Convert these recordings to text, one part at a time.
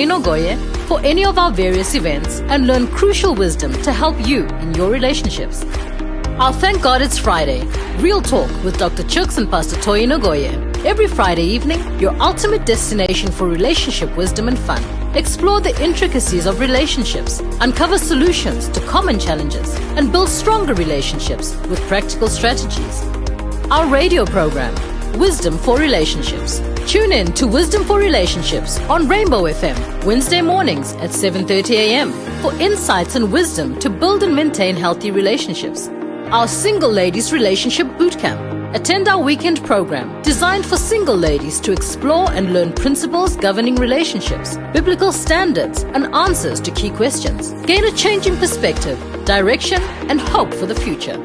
Toyin for any of our various events and learn crucial wisdom to help you in your relationships. Our Thank God It's Friday, Real Talk with Dr. Chooks and Pastor Toyin. Every Friday evening, your ultimate destination for relationship wisdom and fun. Explore the intricacies of relationships, uncover solutions to common challenges, and build stronger relationships with practical strategies. Our radio program, Wisdom for Relationships. Tune in to Wisdom for Relationships on Rainbow FM, Wednesday mornings at 7:30 a.m. for insights and wisdom to build and maintain healthy relationships. Our Single Ladies Relationship Bootcamp. Attend our weekend program designed for single ladies to explore and learn principles governing relationships, biblical standards, and answers to key questions. Gain a changing perspective, direction, and hope for the future.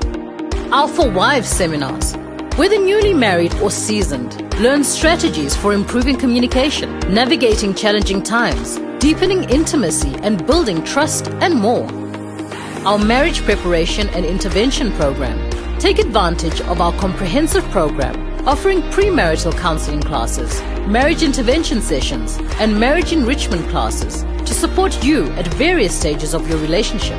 Our For Wives seminars. Whether newly married or seasoned, learn strategies for improving communication, navigating challenging times, deepening intimacy, and building trust, and more. Our marriage preparation and intervention program. Take advantage of our comprehensive program offering premarital counseling classes, marriage intervention sessions, and marriage enrichment classes to support you at various stages of your relationship.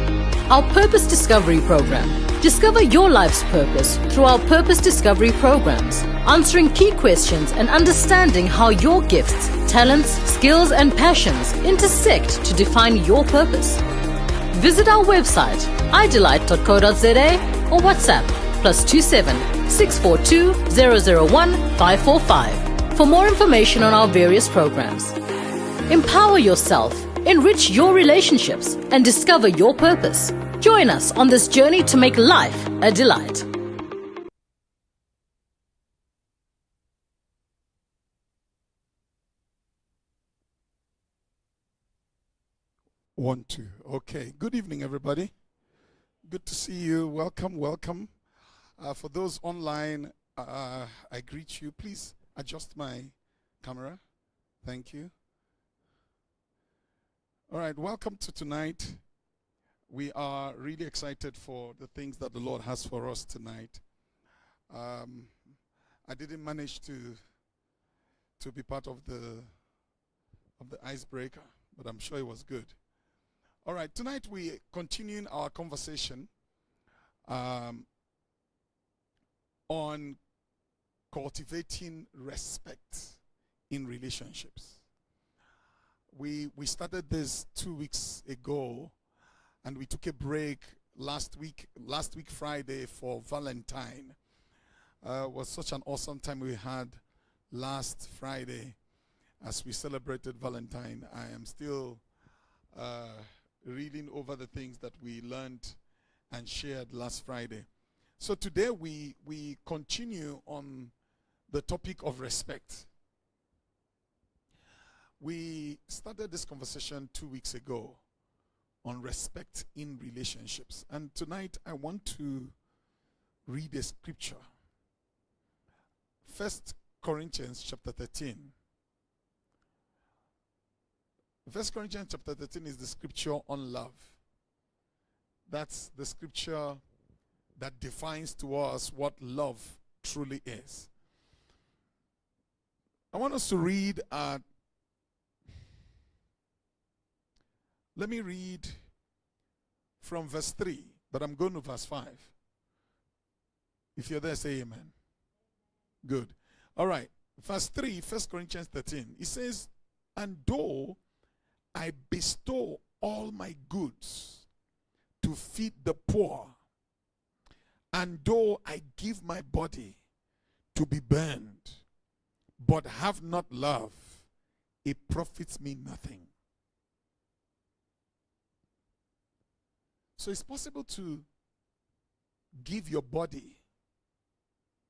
Our Purpose Discovery program. Discover your life's purpose through our Purpose Discovery programs, answering key questions and understanding how your gifts, talents, skills, and passions intersect to define your purpose. Visit our website, idelight.co.za or WhatsApp +27 642 001 545 for more information on our various programs. Empower yourself, enrich your relationships, and discover your purpose. Join us on this journey to make life a delight. One, two. Okay. Good evening, everybody. Good to see you. Welcome, welcome. For those online, I greet you. Please adjust my camera. Thank you. All right. Welcome to tonight. We are really excited for the things that the Lord has for us tonight. I didn't manage to be part of the icebreaker, but I'm sure it was good. All right, tonight we continuing our conversation on cultivating respect in relationships. We started this 2 weeks ago, and we took a break last week Friday for Valentine. It was such an awesome time we had last Friday as we celebrated Valentine. I am still reading over the things that we learned and shared last Friday. So today we continue on the topic of respect. We started this conversation 2 weeks ago on respect in relationships. And tonight I want to read a scripture. 1 Corinthians chapter 13. 1 Corinthians chapter 13 is the scripture on love. That's the scripture that defines to us what love truly is. I want us to read let me read from verse 3, but I'm going to verse 5. If you're there, say amen. Good. All right. Verse 3, 1 Corinthians 13. It says, "And though I bestow all my goods to feed the poor, and though I give my body to be burned, but have not love, it profits me nothing." So it's possible to give your body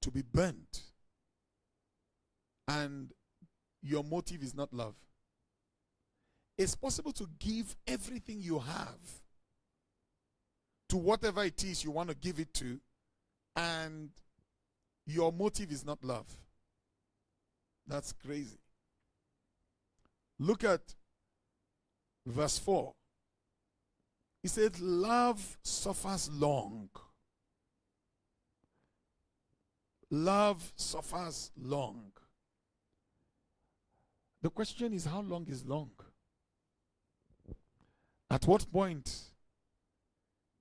to be burnt, and your motive is not love. It's possible to give everything you have to whatever it is you want to give it to, and your motive is not love. That's crazy. Look at verse 4. He said, "Love suffers long." Love suffers long. The question is, how long is long? At what point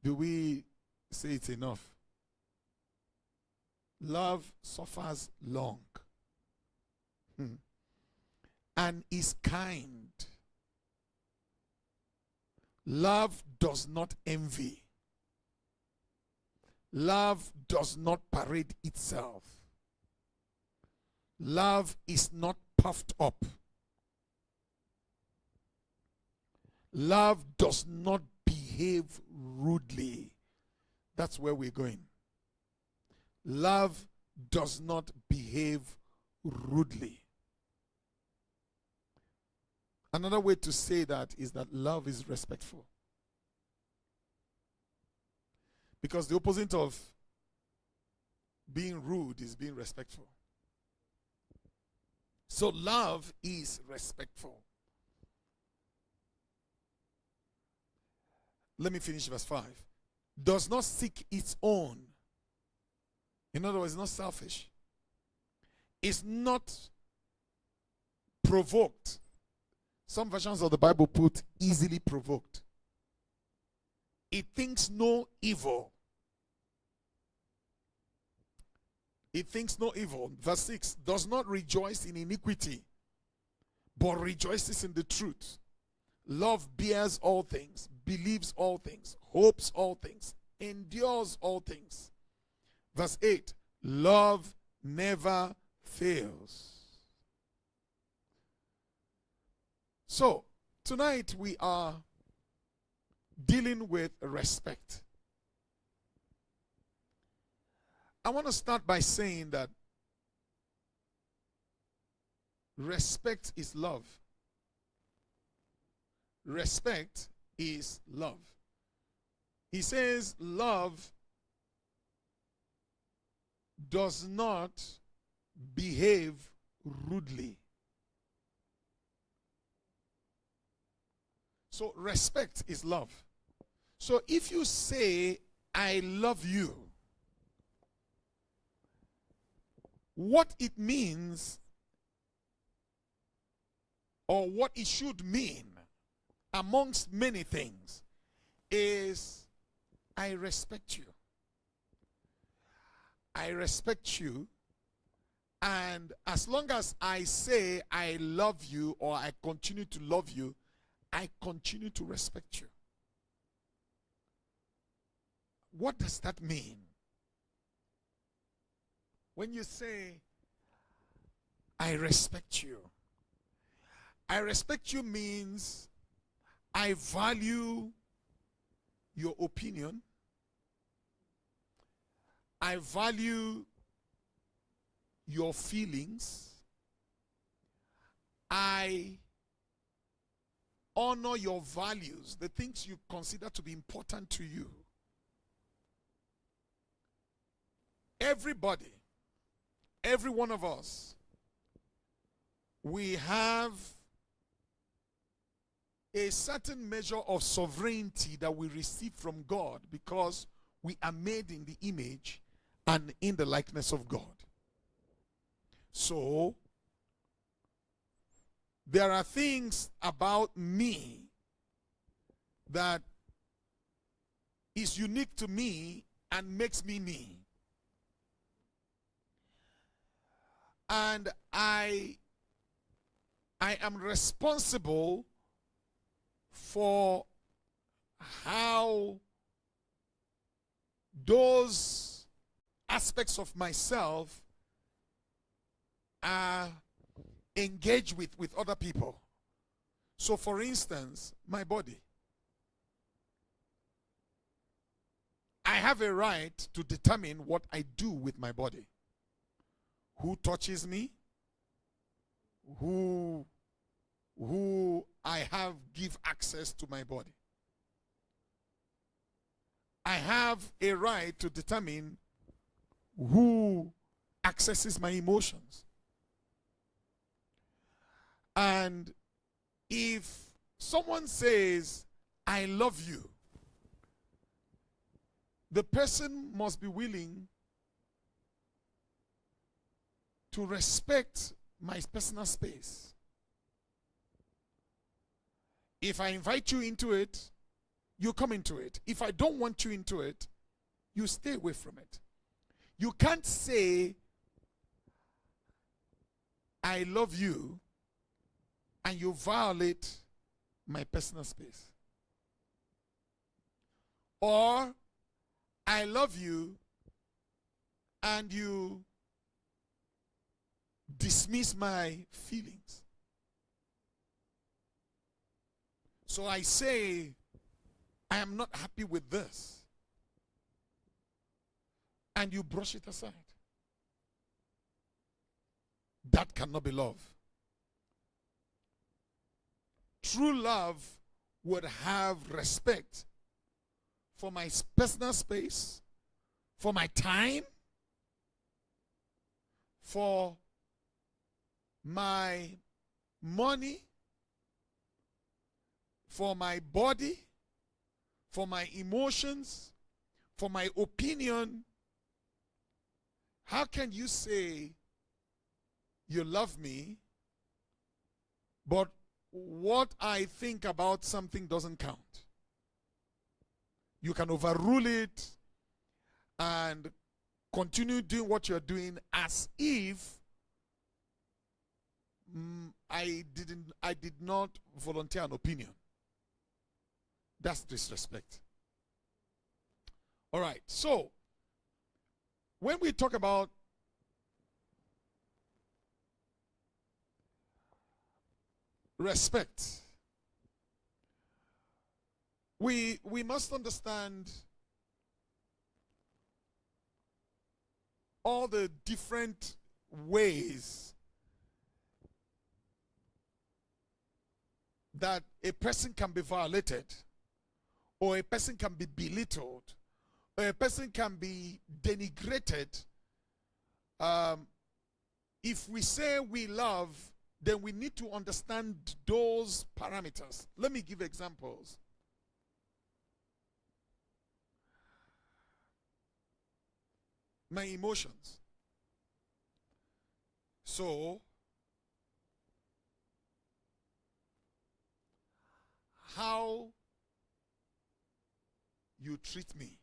do we say it's enough? Love suffers long and is kind. Love does not envy. Love does not parade itself. Love is not puffed up. Love does not behave rudely. That's where we're going. Love does not behave rudely. Another way to say that is that love is respectful. Because the opposite of being rude is being respectful. So love is respectful. Let me finish verse 5. Does not seek its own. In other words, not selfish. Is not provoked. Some versions of the Bible put easily provoked. It thinks no evil. It thinks no evil. Verse 6. Does not rejoice in iniquity, but rejoices in the truth. Love bears all things, believes all things, hopes all things, endures all things. Verse 8. Love never fails. So, tonight we are dealing with respect. I want to start by saying that respect is love. Respect is love. He says love does not behave rudely. So respect is love. So if you say, I love you, what it means or what it should mean, amongst many things, is I respect you. I respect you, and as long as I say I love you or I continue to love you, I continue to respect you. What does that mean? When you say, I respect you means I value your opinion. I value your feelings. I honor your values, the things you consider to be important to you. Everybody, every one of us, we have a certain measure of sovereignty that we receive from God because we are made in the image and in the likeness of God. So, there are things about me that is unique to me and makes me me. And I am responsible for how those aspects of myself are engaged with other people. So for instance, my body. I have a right to determine what I do with my body. Who touches me? Who I have give access to my body. I have a right to determine who accesses my emotions. And if someone says, I love you, the person must be willing to respect my personal space. If I invite you into it you come into it. If I don't want you into it, you stay away from it. You can't say, I love you, and you violate my personal space. Or, I love you, and you dismiss my feelings. So I say, I am not happy with this, and you brush it aside. That cannot be love. True love would have respect for my personal space, for my time, for my money, for my body, for my emotions, for my opinion. How can you say you love me, but what I think about something doesn't count? You can overrule it and continue doing what you're doing as if I did not volunteer an opinion. That's disrespect. All right. So, when we talk about respect, we must understand all the different ways that a person can be violated, or a person can be belittled, or a person can be denigrated. If we say we love, then we need to understand those parameters. Let me give examples. My emotions. So, how you treat me,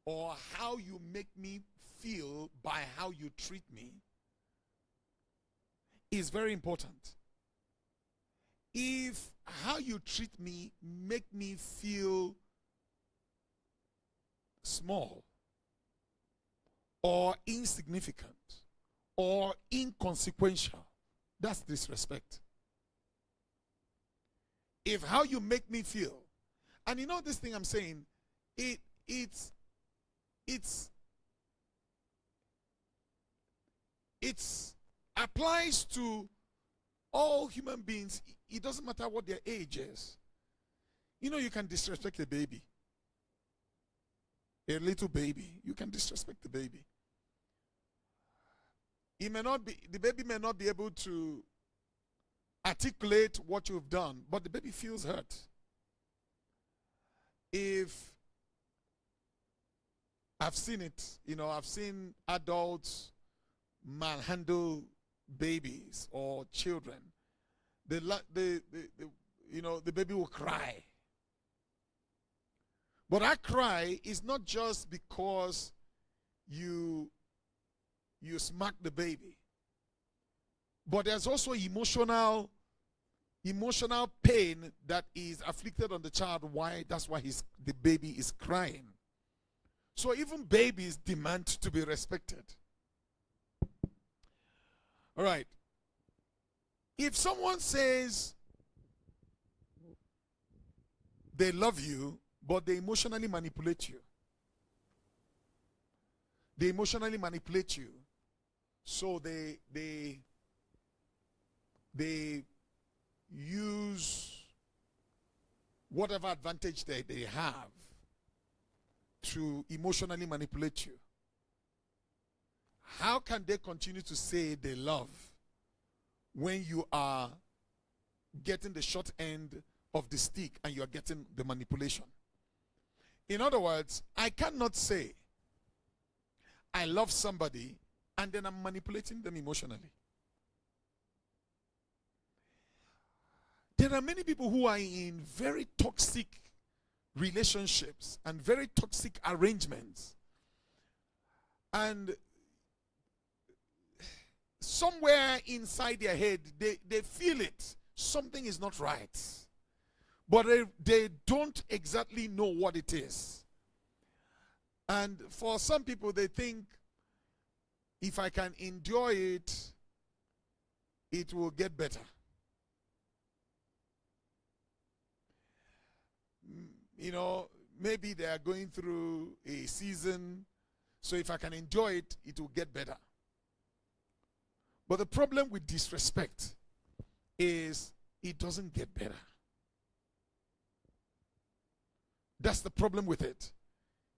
or how you make me feel by how you treat me, is very important. If how you treat me make me feel small or insignificant or inconsequential, that's disrespect. If how you make me feel, and you know this thing I'm saying, it's applies to all human beings. It doesn't matter what their age is. You know, you can disrespect a baby. A little baby. You can disrespect the baby. The baby may not be able to articulate what you've done, but the baby feels hurt. If I've seen it, I've seen adults manhandle babies or children. The baby will cry. But that cry is not just because you smack the baby, but there's also emotional pain that is afflicted on the child. That's why the baby is crying. So even babies demand to be respected. All right. If someone says they love you, but they emotionally manipulate you. They emotionally manipulate you. So they use whatever advantage they have to emotionally manipulate you. How can they continue to say they love when you are getting the short end of the stick and you are getting the manipulation? In other words, I cannot say I love somebody and then I'm manipulating them emotionally. There are many people who are in very toxic relationships and very toxic arrangements. And somewhere inside their head, they feel it. Something is not right. But they don't exactly know what it is. And for some people, they think, if I can endure it, it will get better. You know, maybe they are going through a season, so if I can enjoy it, it will get better. But the problem with disrespect is it doesn't get better. That's the problem with it.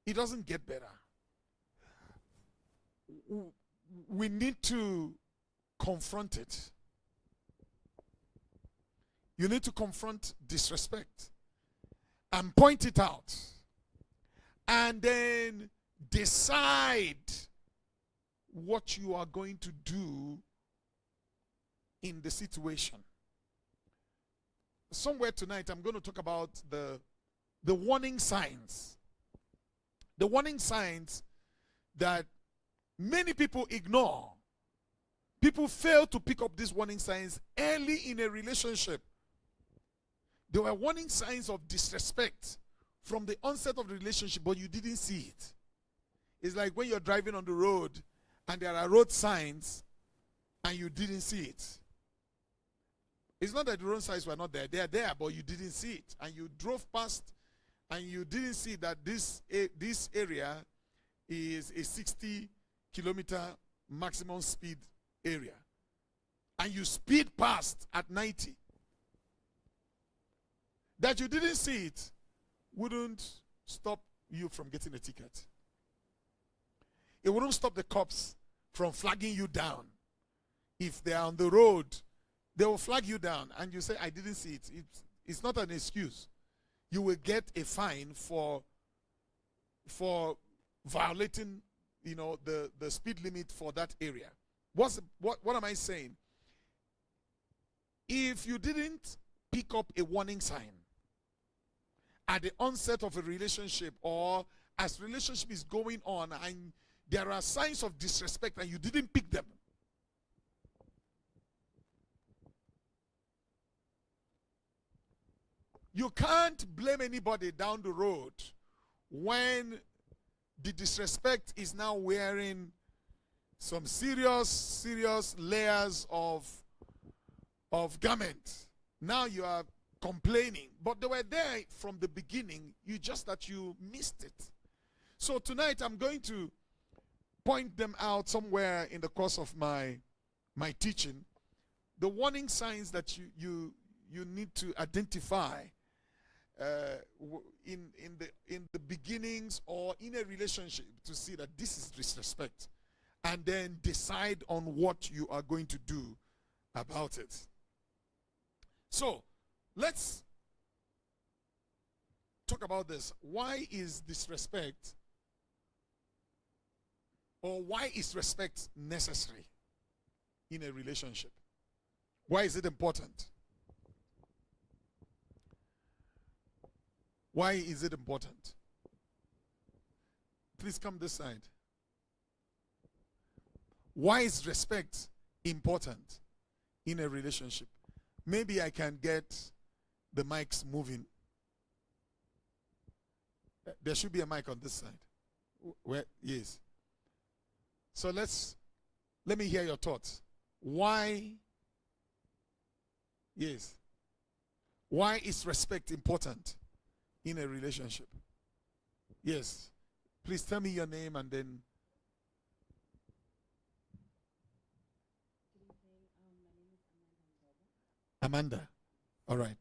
It doesn't get better. We need to confront it. You need to confront disrespect and point it out. And then decide what you are going to do in the situation. Somewhere tonight, I'm going to talk about the warning signs. The warning signs that many people ignore. People fail to pick up these warning signs early in a relationship. There were warning signs of disrespect from the onset of the relationship, but you didn't see it. It's like when you're driving on the road and there are road signs and you didn't see it. It's not that the road signs were not there. They are there, but you didn't see it. And you drove past and you didn't see that this area is a 60-kilometer maximum speed area. And you speed past at 90. That you didn't see it wouldn't stop you from getting a ticket. It wouldn't stop the cops from flagging you down. If they are on the road, they will flag you down and you say, I didn't see it. It's not an excuse. You will get a fine for violating, the speed limit for that area. What am I saying? If you didn't pick up a warning sign at the onset of a relationship, or as relationship is going on and there are signs of disrespect and you didn't pick them, you can't blame anybody down the road when the disrespect is now wearing some serious layers of garment. Now you are complaining, but they were there from the beginning. You missed it. So tonight I'm going to point them out somewhere in the course of my teaching. The warning signs that you need to identify in the beginnings or in a relationship to see that this is disrespect, and then decide on what you are going to do about it. So let's talk about this. Why is disrespect, or why is respect necessary in a relationship? Why is it important? Why is it important? Please come this side. Why is respect important in a relationship? Maybe I can get the mics moving. There should be a mic on this side. Where? Yes. So let me hear your thoughts. Why? Yes. Why is respect important in a relationship? Yes. Please tell me your name and then. Amanda. All right.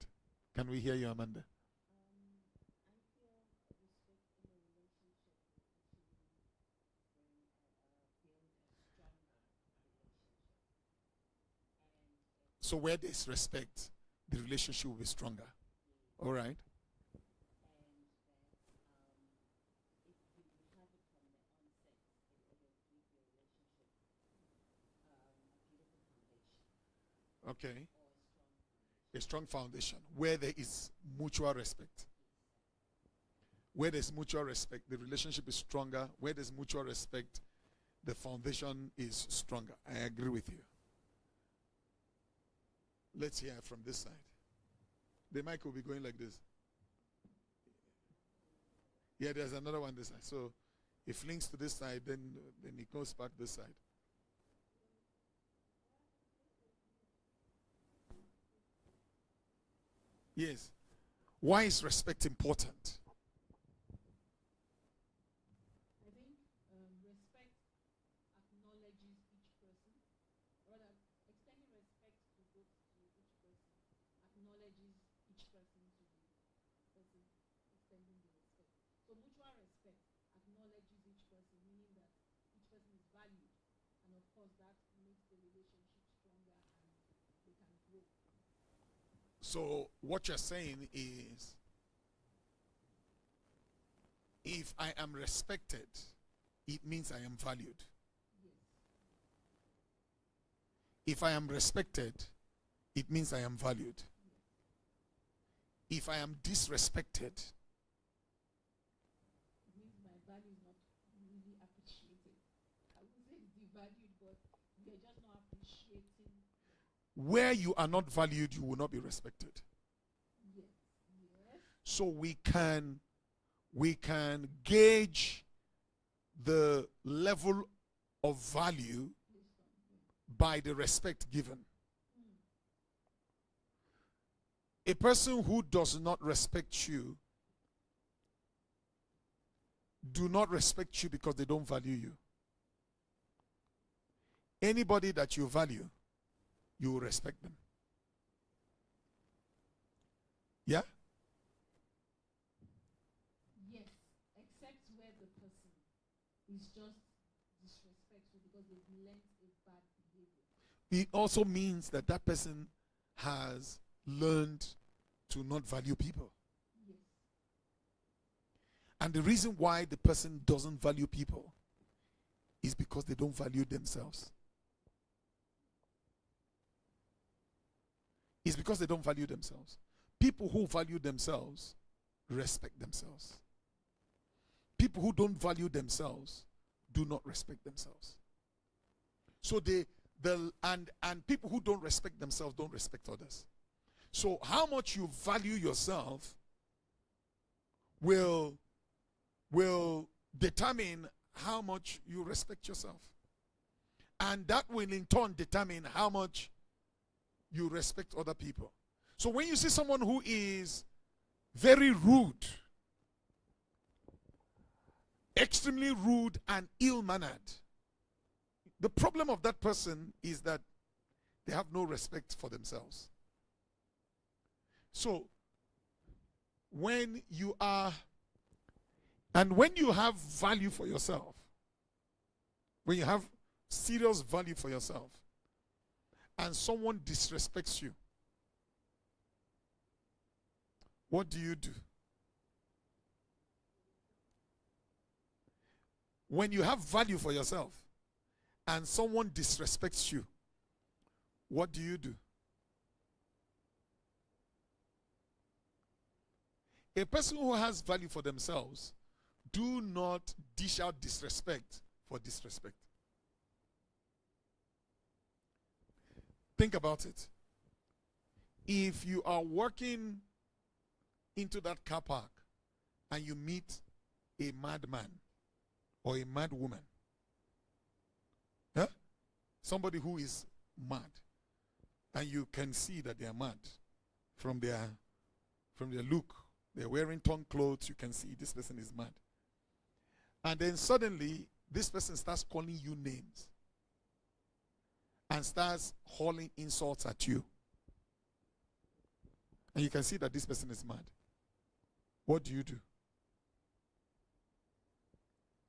Can we hear you, Amanda? So where there's respect, the relationship will be stronger. All right. Okay. A strong foundation where there is mutual respect. Where there's mutual respect, the relationship is stronger. Where there's mutual respect, the foundation is stronger. I agree with you. Let's hear from this side. The mic will be going like this. Yeah, there's another one this side. So if links to this side, then it goes back this side. Yes. Why is respect important? I think respect acknowledges each person, rather extending respect to each person acknowledges each person to the person extending the respect. So mutual respect acknowledges each person, meaning that each person is valued, and of course that makes the relationship stronger and they can grow. So what you're saying is, if I am respected, it means I am valued. Yes. If I am respected, it means I am valued. If I am disrespected, It means my value is not really appreciated. I would say it's devalued, but we are just not appreciating. where you are not valued, you will not be respected. Yes. Yes. So we can gauge the level of value by the respect given. A person who does not respect you do not respect you because they don't value you. Anybody that you value, you will respect them. Yeah? Yes, except where the person is just disrespectful because they've learned a bad behavior. It also means that that person has learned to not value people. Yes. And the reason why the person doesn't value people is because they don't value themselves. It's because they don't value themselves. People who value themselves respect themselves. People who don't value themselves do not respect themselves. So and people who don't respect themselves don't respect others. So how much you value yourself will determine how much you respect yourself. And that will in turn determine how much you respect other people. So when you see someone who is very rude, extremely rude and ill-mannered, the problem of that person is that they have no respect for themselves. So when you have value for yourself, when you have serious value for yourself, and someone disrespects you, what do you do? When you have value for yourself and someone disrespects you, what do you do? A person who has value for themselves do not dish out disrespect for disrespect. Think about it. If you are walking into that car park and you meet a madman or a mad woman, somebody who is mad, and you can see that they are mad from their look, they're wearing torn clothes, you can see this person is mad. And then suddenly this person starts calling you names and starts hurling insults at you. And you can see that this person is mad. What do you do?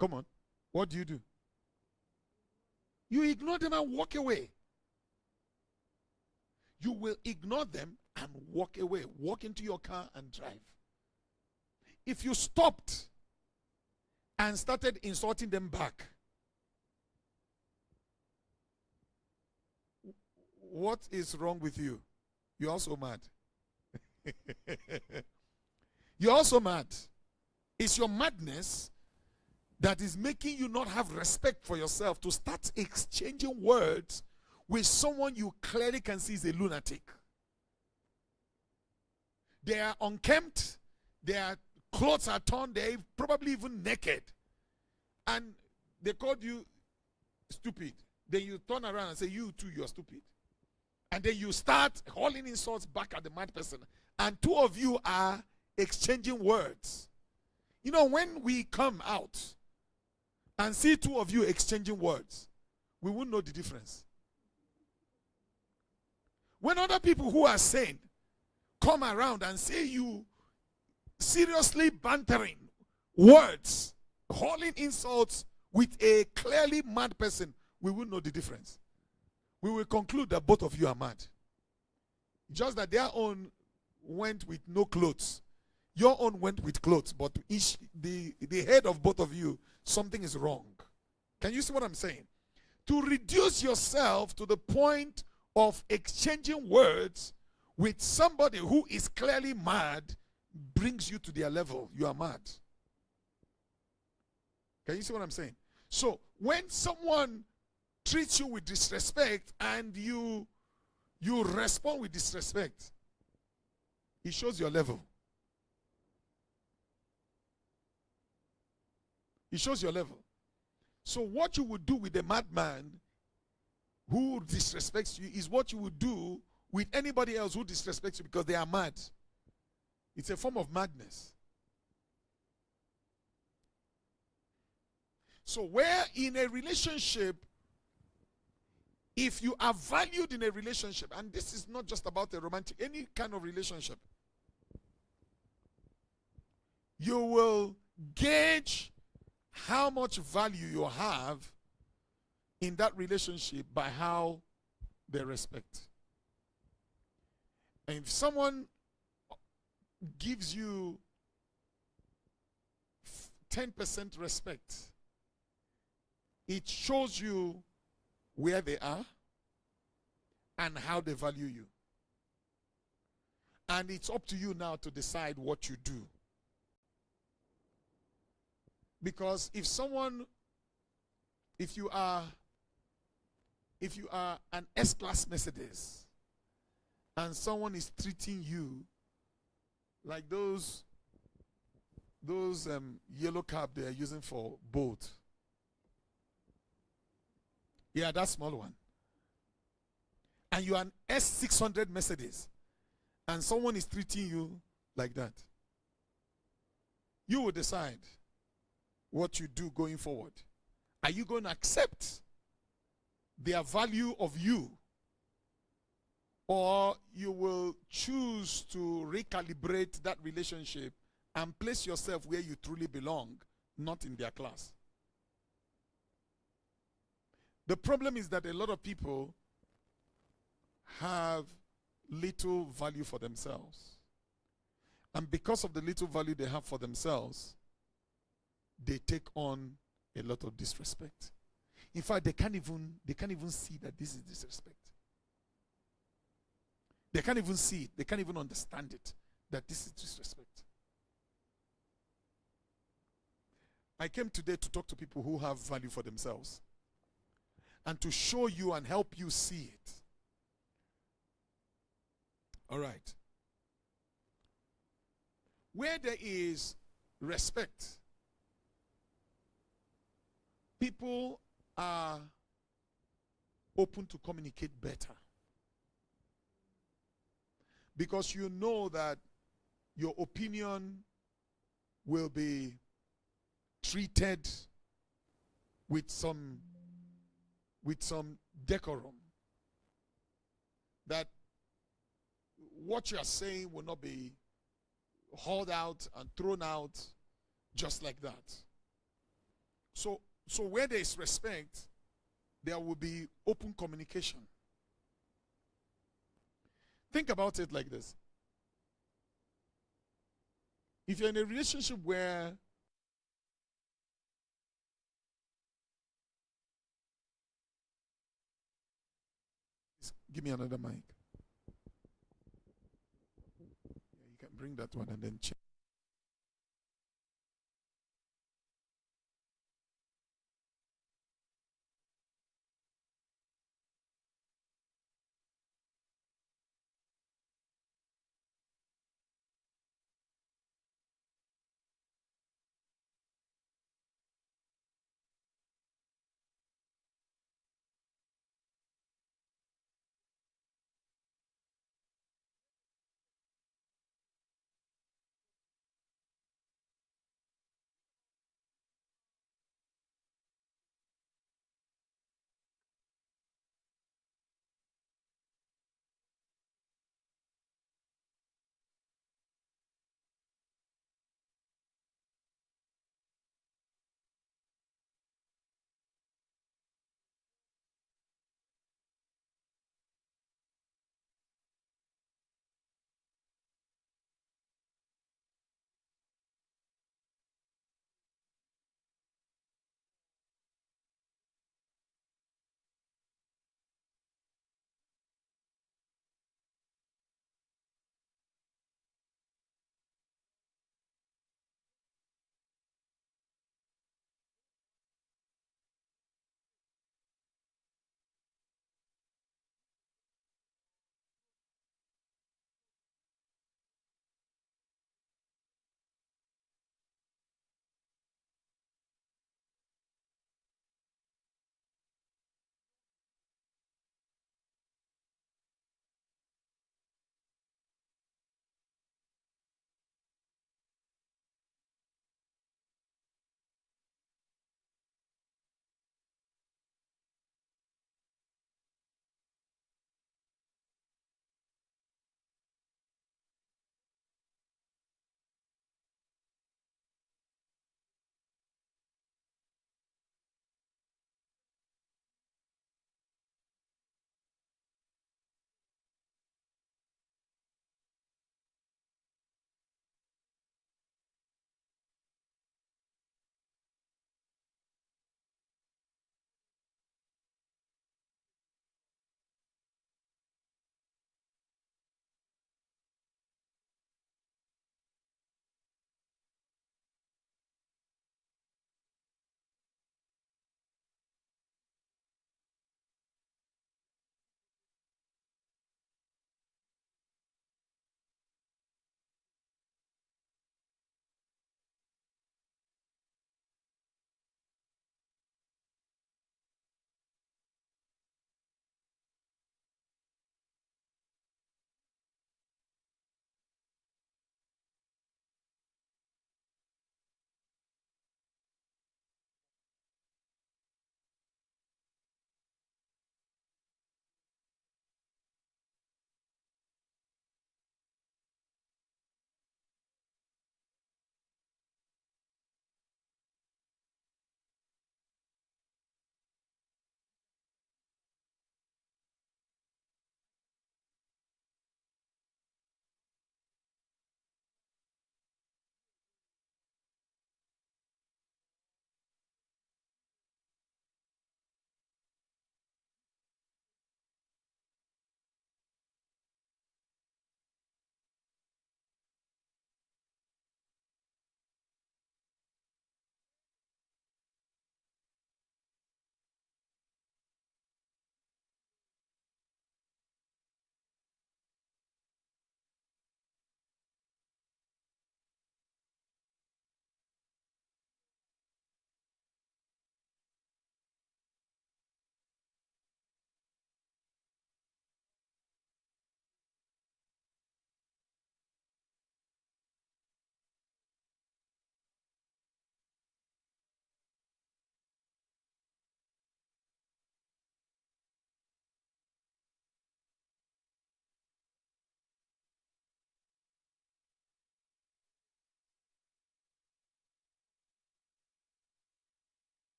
Come on. What do you do? You ignore them and walk away. You will ignore them and walk away. Walk into your car and drive. If you stopped and started insulting them back, what is wrong with you? You're also mad. You're also mad. It's your madness that is making you not have respect for yourself to start exchanging words with someone you clearly can see is a lunatic. They are unkempt, their clothes are torn, they're probably even naked. And they called you stupid. Then you turn around and say, you too, you're stupid. And then you start hauling insults back at the mad person. And two of you are exchanging words. You know, when we come out and see two of you exchanging words, we won't know the difference. When other people who are sane come around and say you seriously bantering words, hauling insults with a clearly mad person, we will know the difference. We will conclude that both of you are mad. Just that their own went with no clothes. Your own went with clothes, but the head of both of you, something is wrong. Can you see what I'm saying? To reduce yourself to the point of exchanging words with somebody who is clearly mad brings you to their level. You are mad. Can you see what I'm saying? So when someone treats you with disrespect and you respond with disrespect, it shows your level. It shows your level. So what you would do with a madman who disrespects you is what you would do with anybody else who disrespects you because they are mad. It's a form of madness. So where in a relationship, if you are valued in a relationship, and this is not just about a romantic, any kind of relationship, you will gauge how much value you have in that relationship by how they respect. And if someone gives you 10% respect, it shows you where they are and how they value you. And it's up to you now to decide what you do. Because if you are an S-Class Mercedes and someone is treating you like those yellow cab they are using for boat. Yeah, that small one. And you are an S600 Mercedes and someone is treating you like that. You will decide what you do going forward. Are you going to accept their value of you, or you will choose to recalibrate that relationship and place yourself where you truly belong, not in their class? The problem is that a lot of people have little value for themselves. And because of the little value they have for themselves, they take on a lot of disrespect. In fact, they can't even see that this is disrespect. They can't even see it. They can't even understand it, that this is disrespect. I came today to talk to people who have value for themselves and to show you and help you see it. All right. Where there is respect, people are open to communicate better. Because you know that your opinion will be treated with some decorum. That what you are saying will not be hauled out and thrown out just like that. So where there is respect, there will be open communication. Think about it like this. If you're in a relationship where give me another mic. Bring that one and then check.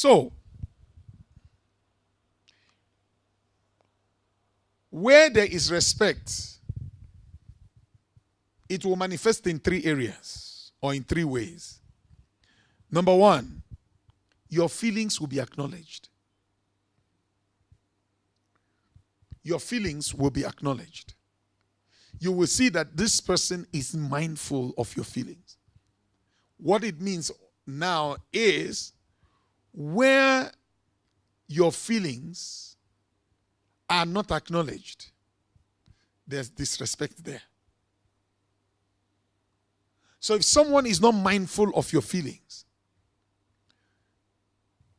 So, where there is respect, it will manifest in 3 areas or in 3 ways. Number 1, your feelings will be acknowledged. Your feelings will be acknowledged. You will see that this person is mindful of your feelings. What it means now is where your feelings are not acknowledged, there's disrespect there. So if someone is not mindful of your feelings,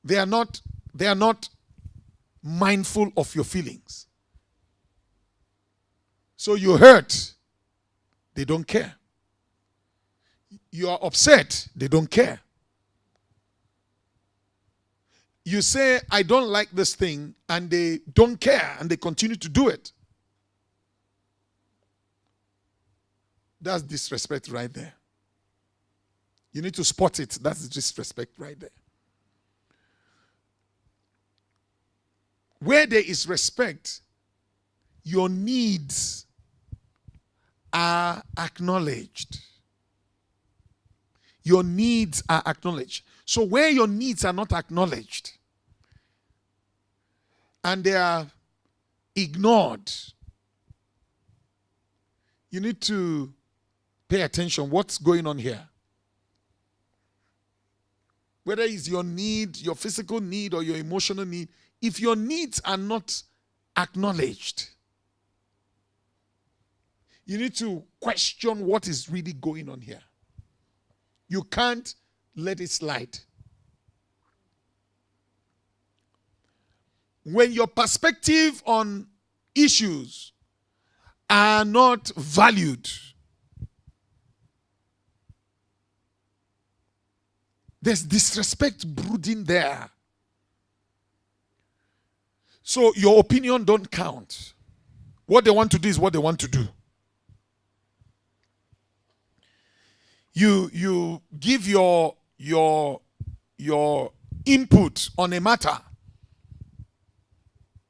they are not mindful of your feelings. So you hurt, they don't care. You are upset, they don't care. You say, I don't like this thing, and they don't care, and they continue to do it. That's disrespect right there. You need to spot it. That's disrespect right there. Where there is respect, your needs are acknowledged. Your needs are acknowledged. So where your needs are not acknowledged and they are ignored, you need to pay attention. What's going on here? Whether it's your need, your physical need, or your emotional need, if your needs are not acknowledged, you need to question what is really going on here. You can't let it slide. When your perspective on issues are not valued, there's disrespect brooding there. So your opinion don't count. What they want to do is what they want to do. You give your input on a matter.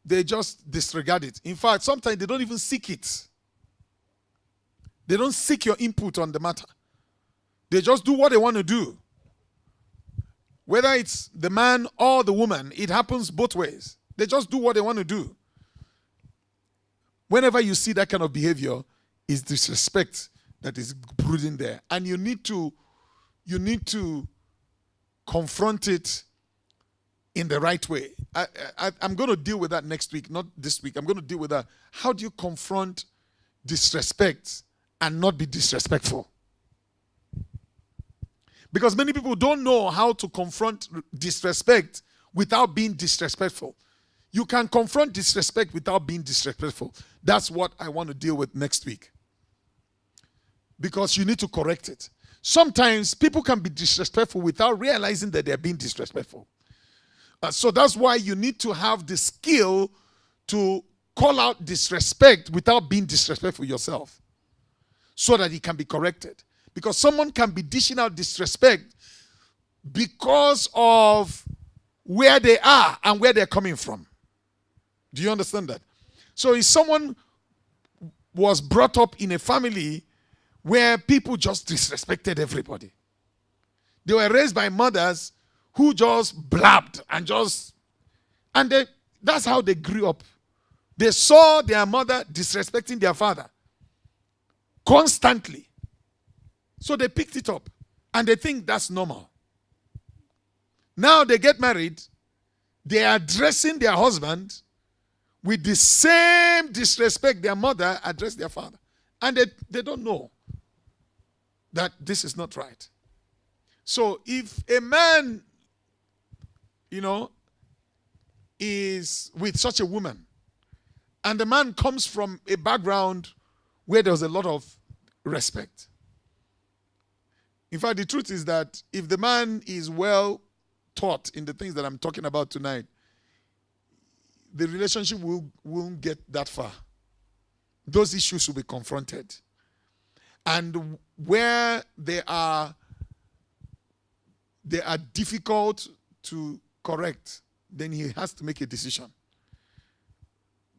They just disregard it. In fact, sometimes they don't even seek it. They don't seek your input on the matter. They just do what they want to do. Whether it's the man or the woman, it happens both ways. They just do what they want to do. Whenever you see that kind of behavior, it's disrespect that is brooding there. And you need to confront it in the right way. I'm going to deal with that next week, not this week. I'm going to deal with that. How do you confront disrespect and not be disrespectful? Because many people don't know how to confront disrespect without being disrespectful. You can confront disrespect without being disrespectful. That's what I want to deal with next week. Because you need to correct it. Sometimes people can be disrespectful without realizing that they're being disrespectful. So that's why you need to have the skill to call out disrespect without being disrespectful yourself, so that it can be corrected. Because someone can be dishing out disrespect because of where they are and where they're coming from. Do you understand that? So if someone was brought up in a family where people just disrespected everybody, they were raised by mothers who just blabbed and that's how they grew up. They saw their mother disrespecting their father constantly. So they picked it up and they think that's normal. Now they get married, they are addressing their husband with the same disrespect their mother addressed their father. And they don't know that this is not right. So if a man, is with such a woman, and the man comes from a background where there was a lot of respect. In fact, the truth is that if the man is well taught in the things that I'm talking about tonight, the relationship won't get that far. Those issues will be confronted. And where they are difficult to correct, then he has to make a decision.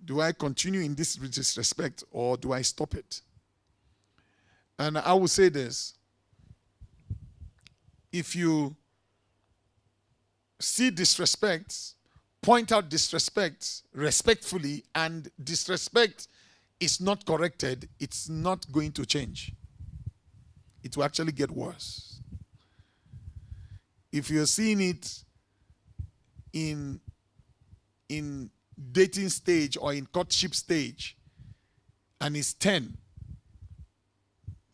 Do I continue in this disrespect or do I stop it? And I will say this. If you see disrespect, point out disrespect respectfully, and disrespect is not corrected, it's not going to change. It will actually get worse. If you're seeing it in dating stage or in courtship stage, and it's 10,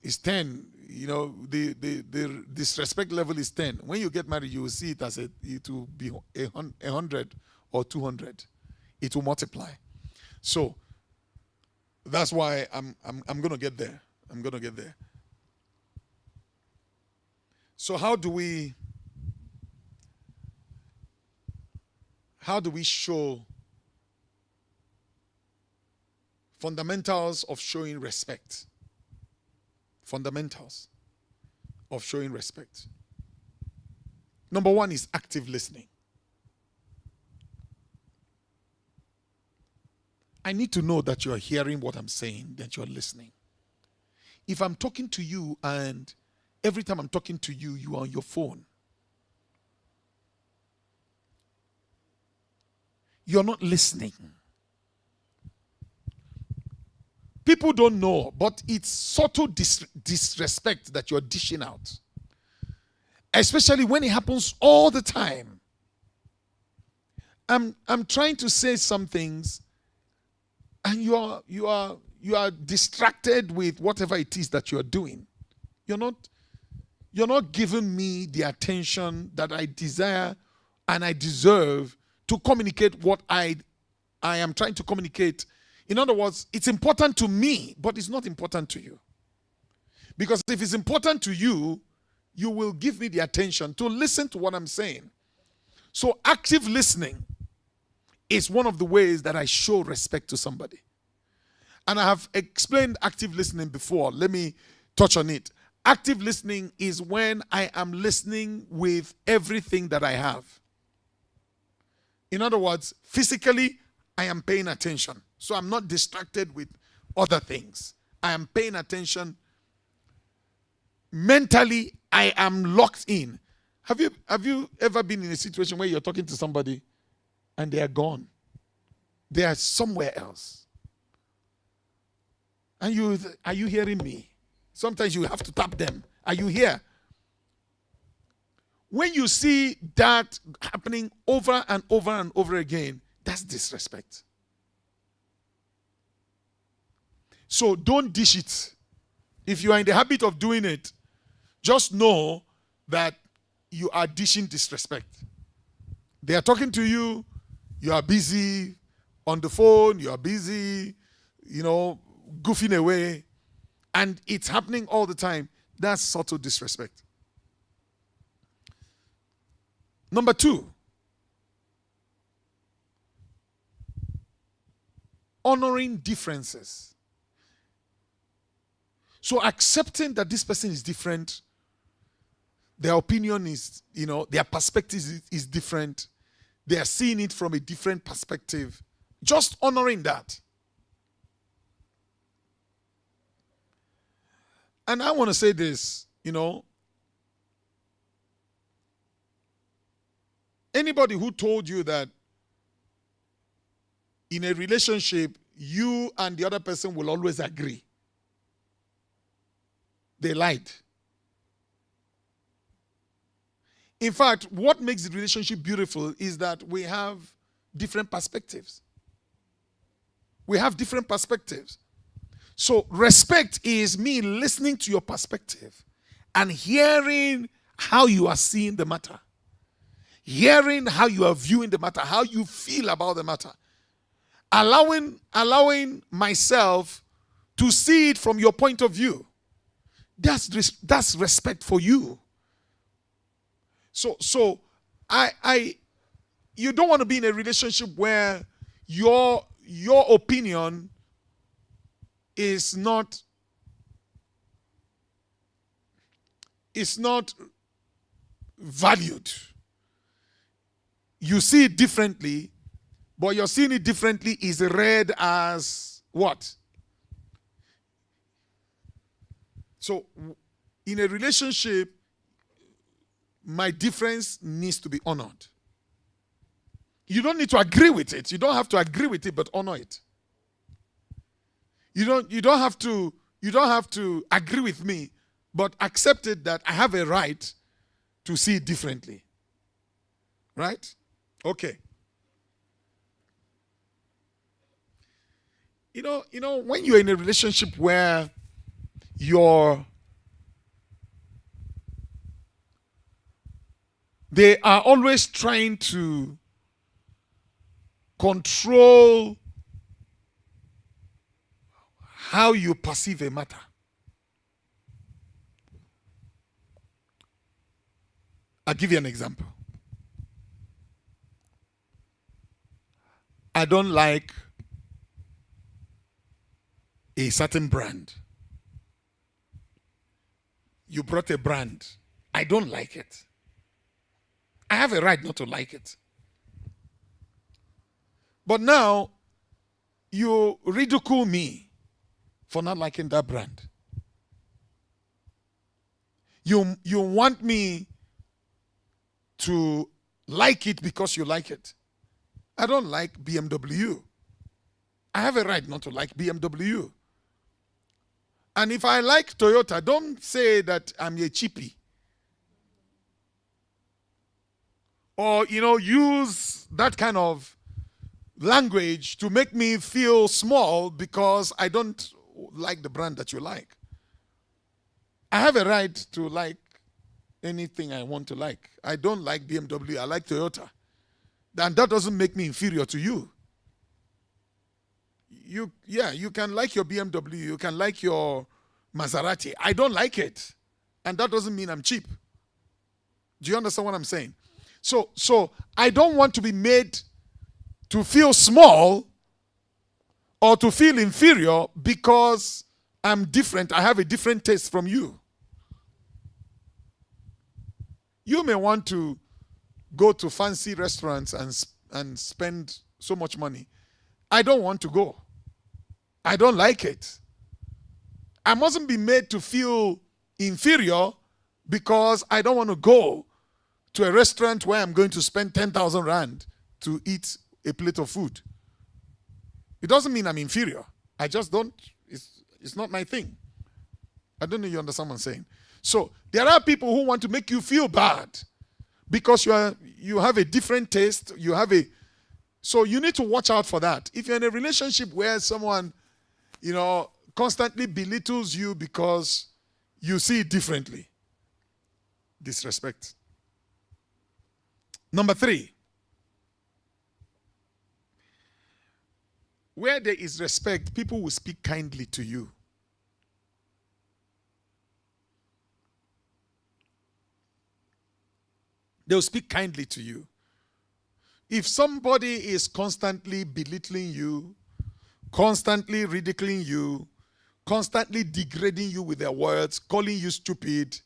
the disrespect level is 10. When you get married, you will see it as it will be 100 or 200. It will multiply. So that's why I'm going to get there. I'm going to get there. So how do we show fundamentals of showing respect? Fundamentals of showing respect. Number one is active listening. I need to know that you are hearing what I'm saying, that you are listening. If I'm talking to you and every time I'm talking to you, you are on your phone, you're not listening. People don't know, but it's subtle disrespect that you're dishing out. Especially when it happens all the time. I'm trying to say some things, and you are distracted with whatever it is that you're doing. You're not giving me the attention that I desire and I deserve to communicate what I am trying to communicate. In other words, it's important to me, but it's not important to you. Because if it's important to you, you will give me the attention to listen to what I'm saying. So active listening is one of the ways that I show respect to somebody. And I have explained active listening before. Let me touch on it. Active listening is when I am listening with everything that I have. In other words, physically, I am paying attention. So I'm not distracted with other things. I am paying attention. Mentally, I am locked in. Have you ever been in a situation where you're talking to somebody and they are gone? They are somewhere else. And are you hearing me? Sometimes you have to tap them. Are you here? When you see that happening over and over and over again, that's disrespect. So don't dish it. If you are in the habit of doing it, just know that you are dishing disrespect. They are talking to you, you are busy on the phone, you are busy, goofing away, and it's happening all the time. That's subtle disrespect. Number two, honoring differences. So accepting that this person is different, their opinion is, their perspective is different. They are seeing it from a different perspective. Just honoring that. And I want to say this, anybody who told you that in a relationship, you and the other person will always agree, they lied. In fact, what makes the relationship beautiful is that we have different perspectives. We have different perspectives. So respect is me listening to your perspective and hearing how you are seeing the matter. Hearing how you are viewing the matter, how you feel about the matter. Allowing myself to see it from your point of view. That's respect for you. So you don't want to be in a relationship where your opinion is not valued. you see it differently, but you're seeing it differently is read as what? So, in a relationship, my difference needs to be honored. You don't need to agree with it. You don't have to agree with it, but honor it. You don't have to agree with me, but accept it that I have a right to see it differently. Right? Okay. You know, when you're in a relationship where they are always trying to control how you perceive a matter. I'll give you an example. I don't like a certain brand. You brought a brand. I don't like it. I have a right not to like it. But now, you ridicule me for not liking that brand. You want me to like it because you like it. I don't like BMW. I have a right not to like BMW. And if I like Toyota, don't say that I'm a cheapie. Or, use that kind of language to make me feel small because I don't like the brand that you like. I have a right to like anything I want to like. I don't like BMW. I like Toyota. And that doesn't make me inferior to you. You can like your BMW. You can like your Maserati. I don't like it. And that doesn't mean I'm cheap. Do you understand what I'm saying? So I don't want to be made to feel small or to feel inferior because I'm different. I have a different taste from you. You may want to go to fancy restaurants and spend so much money. I don't want to go. I don't like it. I mustn't be made to feel inferior because I don't want to go to a restaurant where I'm going to spend 10,000 rand to eat a plate of food. It doesn't mean I'm inferior. I just don't, it's not my thing. I don't know if you understand what I'm saying. So there are people who want to make you feel bad because you have a different taste. So you need to watch out for that. If you're in a relationship where someone, constantly belittles you because you see it differently, disrespect. Number 3, where there is respect, people will speak kindly to you. They'll speak kindly to you. If somebody is constantly belittling you, constantly ridiculing you, constantly degrading you with their words, calling you stupid,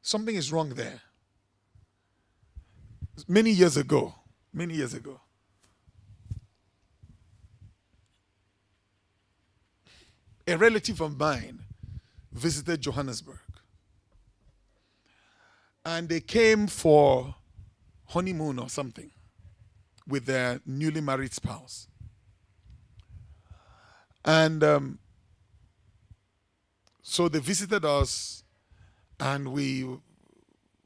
something is wrong there. Many years ago, a relative of mine visited Johannesburg. And they came for honeymoon or something with their newly married spouse. And so they visited us and we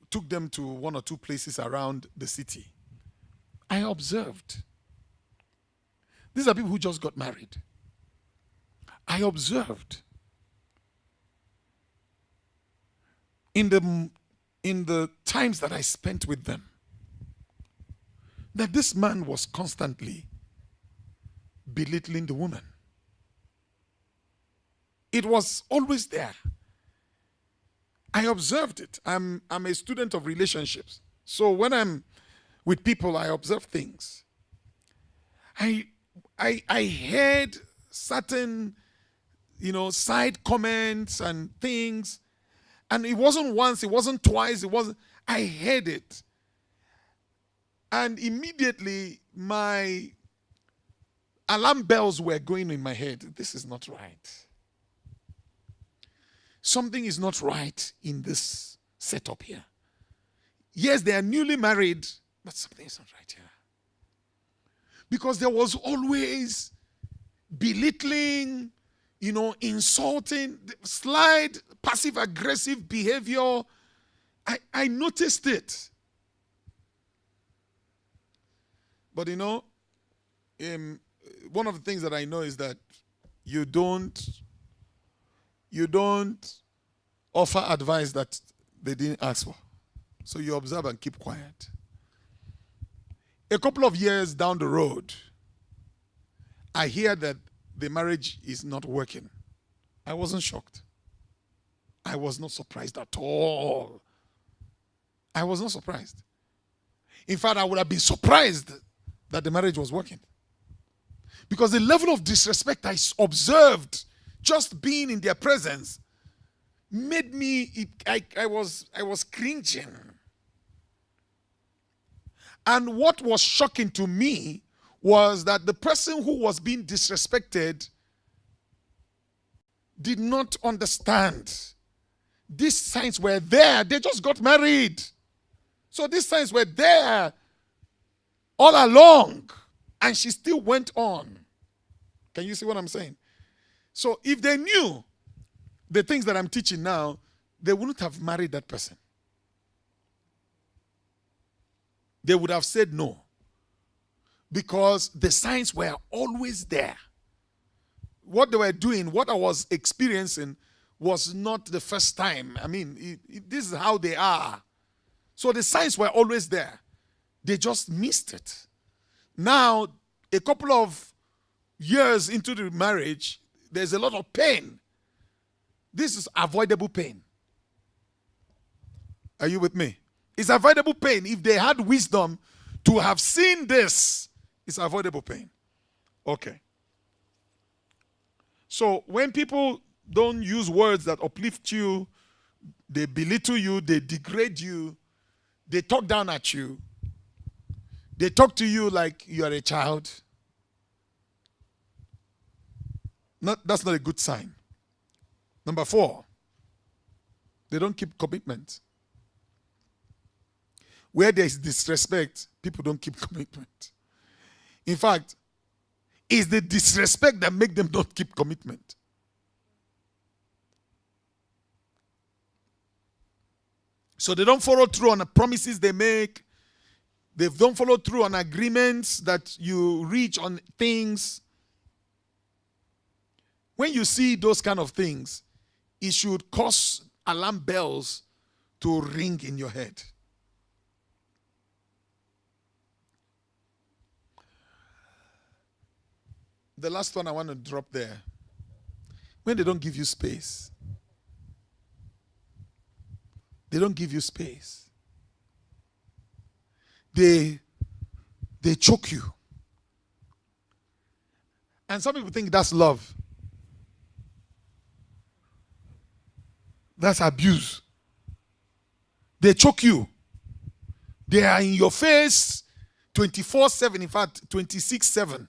took them to one or two places around the city. I observed. These are people who just got married. I observed in the times that I spent with them that this man was constantly belittling the woman. It was always there. I observed it. I'm a student of relationships. So when I'm with people, I observe things. I heard certain, side comments and things. And it wasn't once, it wasn't twice, I heard it. And immediately my alarm bells were going in my head. This is not right. Something is not right in this setup here. Yes, they are newly married, but something is not right here. Because there was always belittling, insulting, slight passive-aggressive behavior. I noticed it. But one of the things that I know is that you don't offer advice that they didn't ask for. So you observe and keep quiet. A couple of years down the road, I hear that the marriage is not working. I wasn't shocked. I was not surprised at all. I was not surprised. In fact, I would have been surprised that the marriage was working. Because the level of disrespect I observed just being in their presence made me, I was cringing. And what was shocking to me was that the person who was being disrespected did not understand. These signs were there. They just got married. So these signs were there all along. And she still went on. Can you see what I'm saying? So if they knew the things that I'm teaching now, they wouldn't have married that person. They would have said no. Because the signs were always there. What they were doing, what I was experiencing, was not the first time. I mean, this is how they are. So the signs were always there. They just missed it. Now, a couple of years into the marriage, there's a lot of pain. This is avoidable pain. Are you with me? It's avoidable pain. If they had wisdom to have seen this, it's avoidable pain. Okay. So when people don't use words that uplift you, they belittle you, they degrade you, they talk down at you, they talk to you like you are a child, that's not a good sign. Number 4, they don't keep commitment. Where there is disrespect, people don't keep commitment. In fact, it's the disrespect that makes them not keep commitment. So they don't follow through on the promises they make. They don't follow through on agreements that you reach on things. When you see those kind of things, it should cause alarm bells to ring in your head. The last one I want to drop there. When they don't give you space. They don't give you space. They choke you. And some people think that's love. That's abuse. They choke you. They are in your face 24/7, in fact 26/7.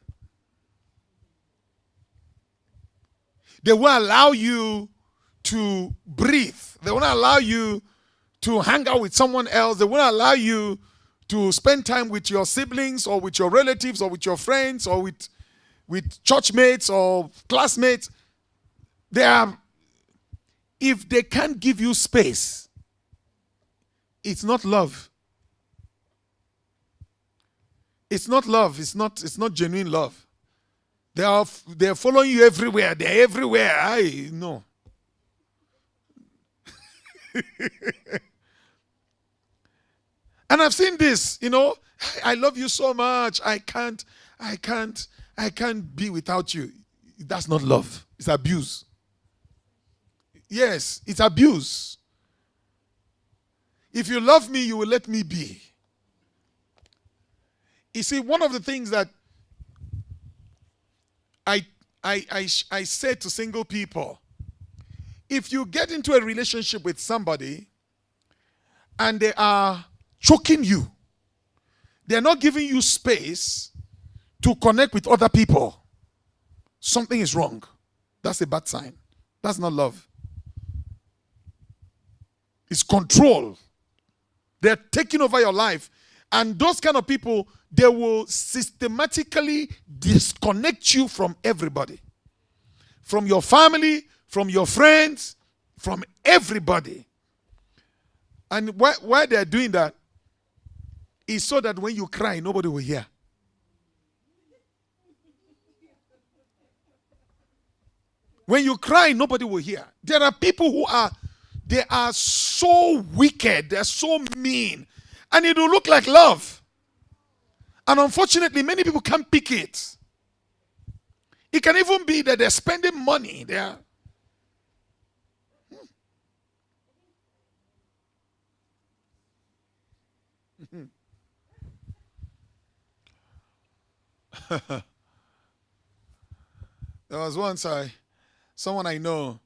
They won't allow you to breathe. They won't allow you to hang out with someone else. They won't allow you to spend time with your siblings or with your relatives or with your friends or with church mates or classmates. If they can't give you space, it's not love. It's not love. It's not genuine love. They're following you everywhere. They're everywhere. I know. And I've seen this, I love you so much. I can't be without you. That's not love. It's abuse. Yes, it's abuse. If you love me, you will let me be. You see, one of the things that I say to single people, if you get into a relationship with somebody and they are choking you, they're not giving you space to connect with other people, something is wrong. That's a bad sign. That's not love. It's control. They're taking over your life. And those kind of people, they will systematically disconnect you from everybody. From your family, from your friends, from everybody. And why they're doing that is so that when you cry, nobody will hear. When you cry, nobody will hear. There are people who they are so wicked, they're so mean, and it will look like love. And unfortunately, many people can't pick it. It can even be that they're spending money. There was once someone I know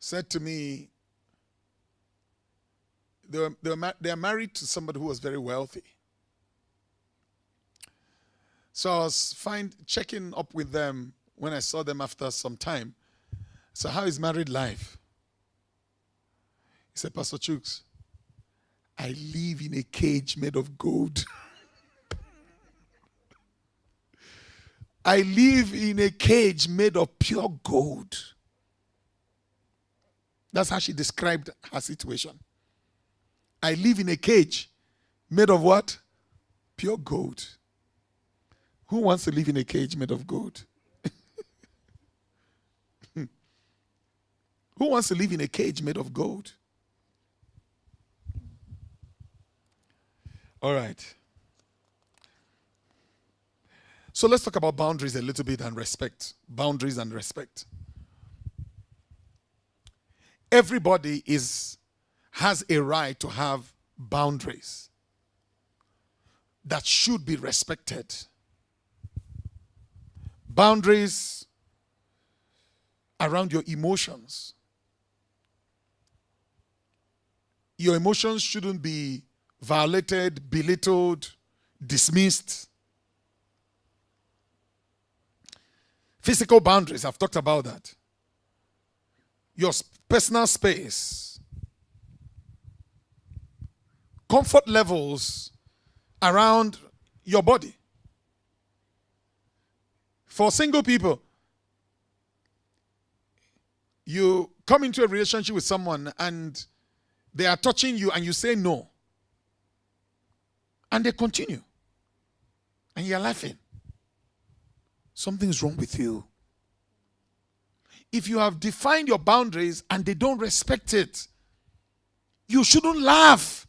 said to me, they are married to somebody who was very wealthy. So I was checking up with them when I saw them after some time. So how is married life? He said, Pastor Chooks, I live in a cage made of gold. I live in a cage made of pure gold. That's how she described her situation. I live in a cage made of what? Pure gold. Who wants to live in a cage made of gold? Who wants to live in a cage made of gold? All right. So let's talk about boundaries a little bit and respect. Boundaries and respect. Everybody has a right to have boundaries that should be respected. Boundaries around your emotions. Your emotions shouldn't be violated, belittled, dismissed. Physical boundaries, I've talked about that. Your personal space. Comfort levels around your body. For single people, you come into a relationship with someone and they are touching you and you say no. And they continue. And you're laughing. Something's wrong with you. If you have defined your boundaries and they don't respect it, you shouldn't laugh.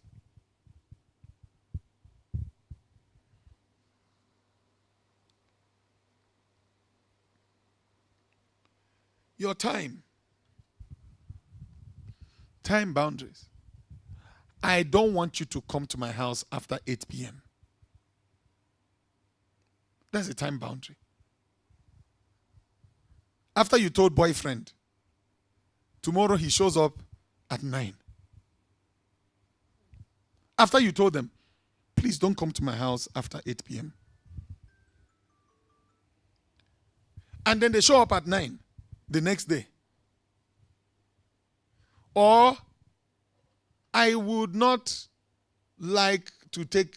Your time boundaries. I don't want you to come to my house after 8 p.m. That's a time boundary. After you told boyfriend, tomorrow he shows up at 9. After you told them, please don't come to my house after 8 p.m. And then they show up at 9 the next day. Or I would not like to take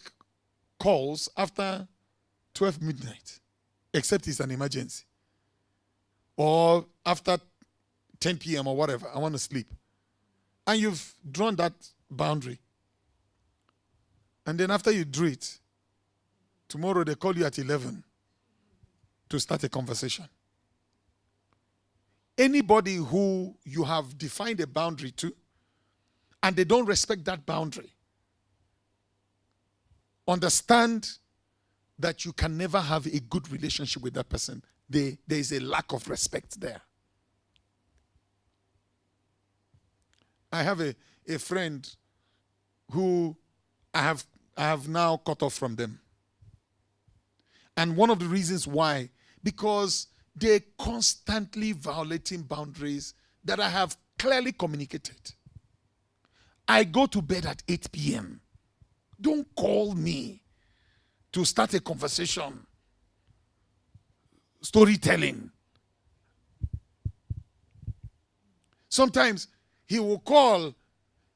calls after 12 midnight, except it's an emergency. Or after 10 p.m. or whatever, I want to sleep. And you've drawn that boundary. And then after you drew it, tomorrow they call you at 11 to start a conversation. Anybody who you have defined a boundary to, and they don't respect that boundary, understand that you can never have a good relationship with that person. There is a lack of respect there. I have a friend who I have now cut off from them. And one of the reasons why, because they're constantly violating boundaries that I have clearly communicated. I go to bed at 8 p.m. Don't call me to start a conversation. Storytelling. Sometimes he will call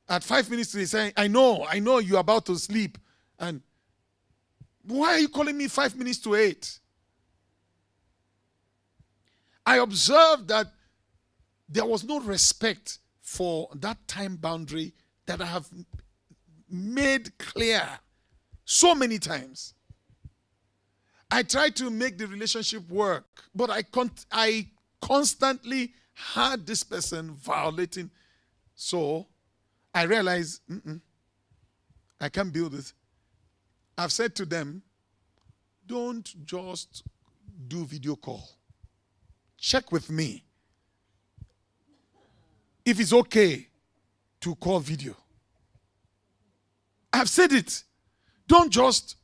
at 5 minutes to say, I know you're about to sleep. And why are you calling me 5 minutes to 8? I observed that there was no respect for that time boundary that I have made clear so many times. I tried to make the relationship work, but I constantly had this person violating. So I realized, I can't build it. I've said to them, don't just do video call. Check with me if it's okay to call video. I've said it. Don't just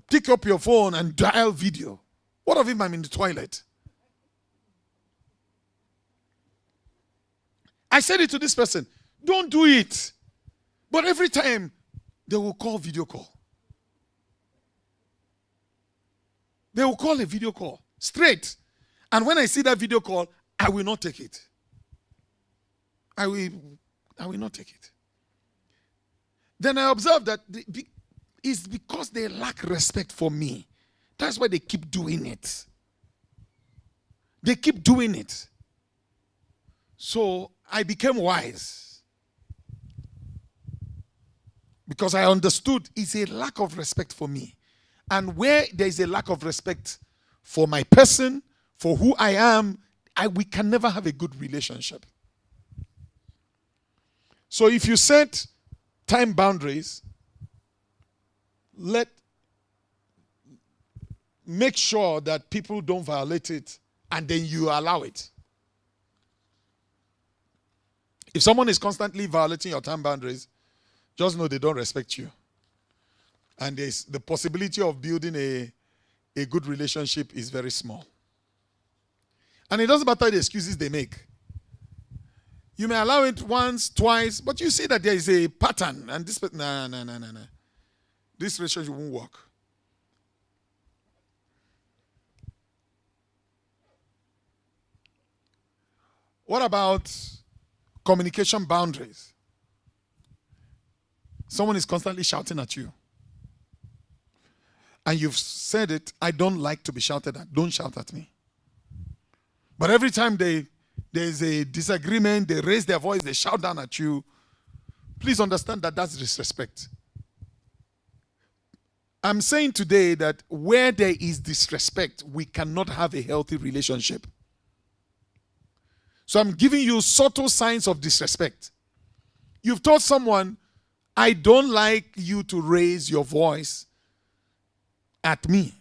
pick up your phone and dial video. What if I'm in the toilet? I said it to this person. Don't do it. But every time they will call video call. They will call a video call straight. And when I see that video call, I will not take it. I will not take it. Then I observe that it's because they lack respect for me. That's why they keep doing it. They keep doing it. So I became wise. Because I understood it's a lack of respect for me. And where there is a lack of respect for my person, for who I am, we can never have a good relationship. So if you set time boundaries, make sure that people don't violate it, and then you allow it. If someone is constantly violating your time boundaries, just know they don't respect you. And the possibility of building a good relationship is very small. And it doesn't matter the excuses they make. You may allow it once, twice, but you see that there is a pattern. And this, no. This relationship won't work. What about communication boundaries? Someone is constantly shouting at you. And you've said it, I don't like to be shouted at. Don't shout at me. But every time there's a disagreement, they raise their voice, they shout down at you. Please understand that that's disrespect. I'm saying today that where there is disrespect, we cannot have a healthy relationship. So I'm giving you subtle signs of disrespect. You've told someone, I don't like you to raise your voice at me.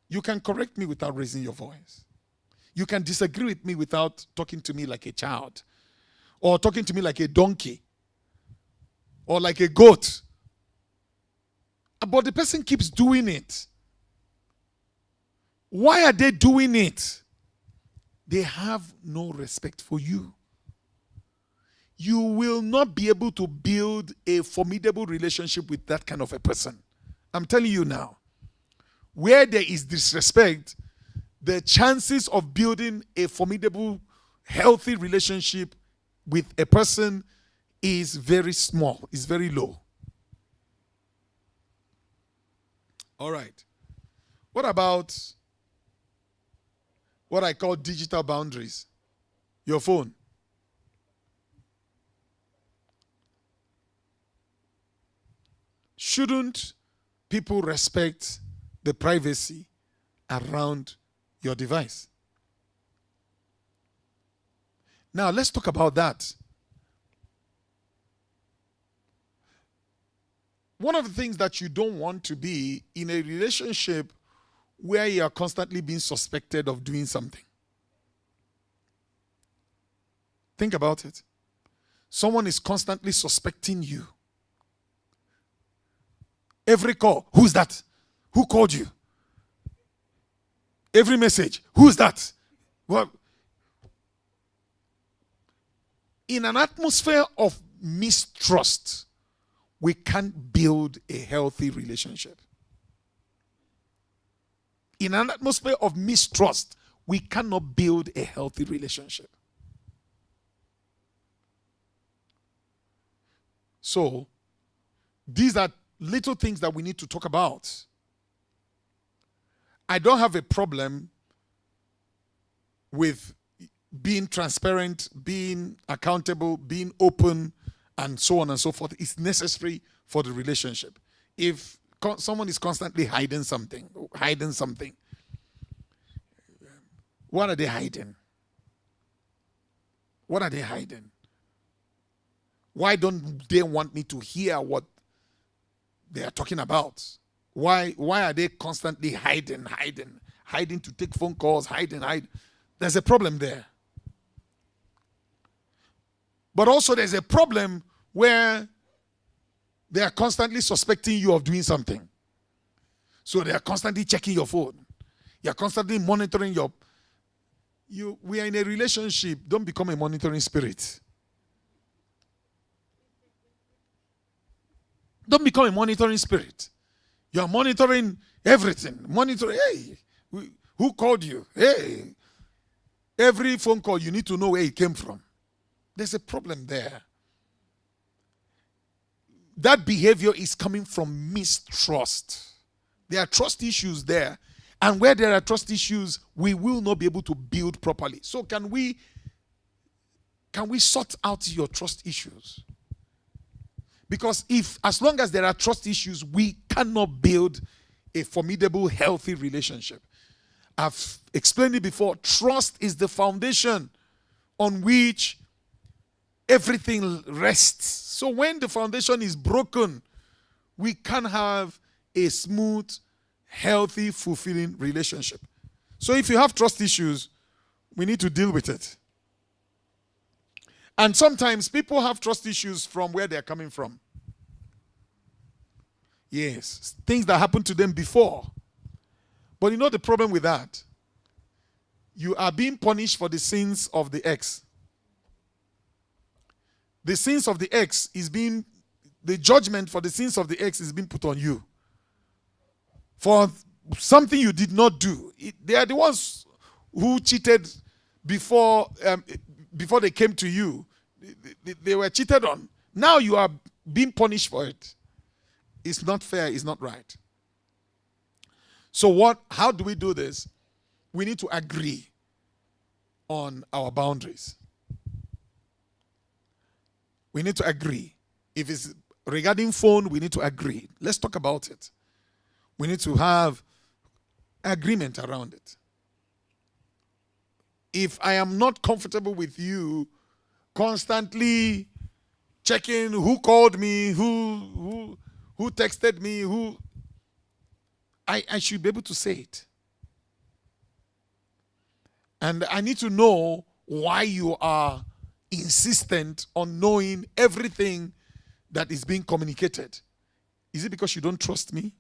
You can correct me without raising your voice. You can disagree with me without talking to me like a child, or talking to me like a donkey, or like a goat. But the person keeps doing it. Why are they doing it? They have no respect for you. You will not be able to build a formidable relationship with that kind of a person. I'm telling you now. Where there is disrespect, the chances of building a formidable, healthy relationship with a person is very small, is very low. All right. What about what I call digital boundaries? Your phone. Shouldn't people respect the privacy around your device? Now, let's talk about that. One of the things that you don't want to be in a relationship where you are constantly being suspected of doing something. Think about it. Someone is constantly suspecting you. Every call, who's that? Who called you? Every message, who's that? Well, in an atmosphere of mistrust, we can't build a healthy relationship. In an atmosphere of mistrust, we cannot build a healthy relationship. So, these are little things that we need to talk about. I don't have a problem with being transparent, being accountable, being open, and so on and so forth. It's necessary for the relationship. If someone is constantly hiding something, what are they hiding? What are they hiding? Why don't they want me to hear what they are talking about? Why are they constantly hiding to take phone calls, hiding? There's a problem there. But also there's a problem where they are constantly suspecting you of doing something. So they are constantly checking your phone. You are constantly monitoring we are in a relationship. Don't become a monitoring spirit. Don't become a monitoring spirit. You are monitoring everything. Hey, who called you? Hey, every phone call, you need to know where it came from. There's a problem there. That behavior is coming from mistrust. There are trust issues there. And where there are trust issues, we will not be able to build properly. So can we sort out your trust issues? Because as long as there are trust issues, we cannot build a formidable, healthy relationship. I've explained it before. Trust is the foundation on which everything rests. So when the foundation is broken, we can't have a smooth, healthy, fulfilling relationship. So if you have trust issues, we need to deal with it. And sometimes people have trust issues from where they're coming from. Yes, things that happened to them before. But you know the problem with that? You are being punished for the sins of the ex. The sins of the ex the judgment for the sins of the ex is being put on you. For something you did not do. They are the ones who cheated before they came to you. They were cheated on. Now you are being punished for it. It's not fair. It's not right. So how do we do this? We need to agree on our boundaries. We need to agree. If it's regarding phone, we need to agree. Let's talk about it. We need to have agreement around it. If I am not comfortable with you constantly checking who called me, who texted me, I should be able to say it. And I need to know why you are insistent on knowing everything that is being communicated. Is it because you don't trust me?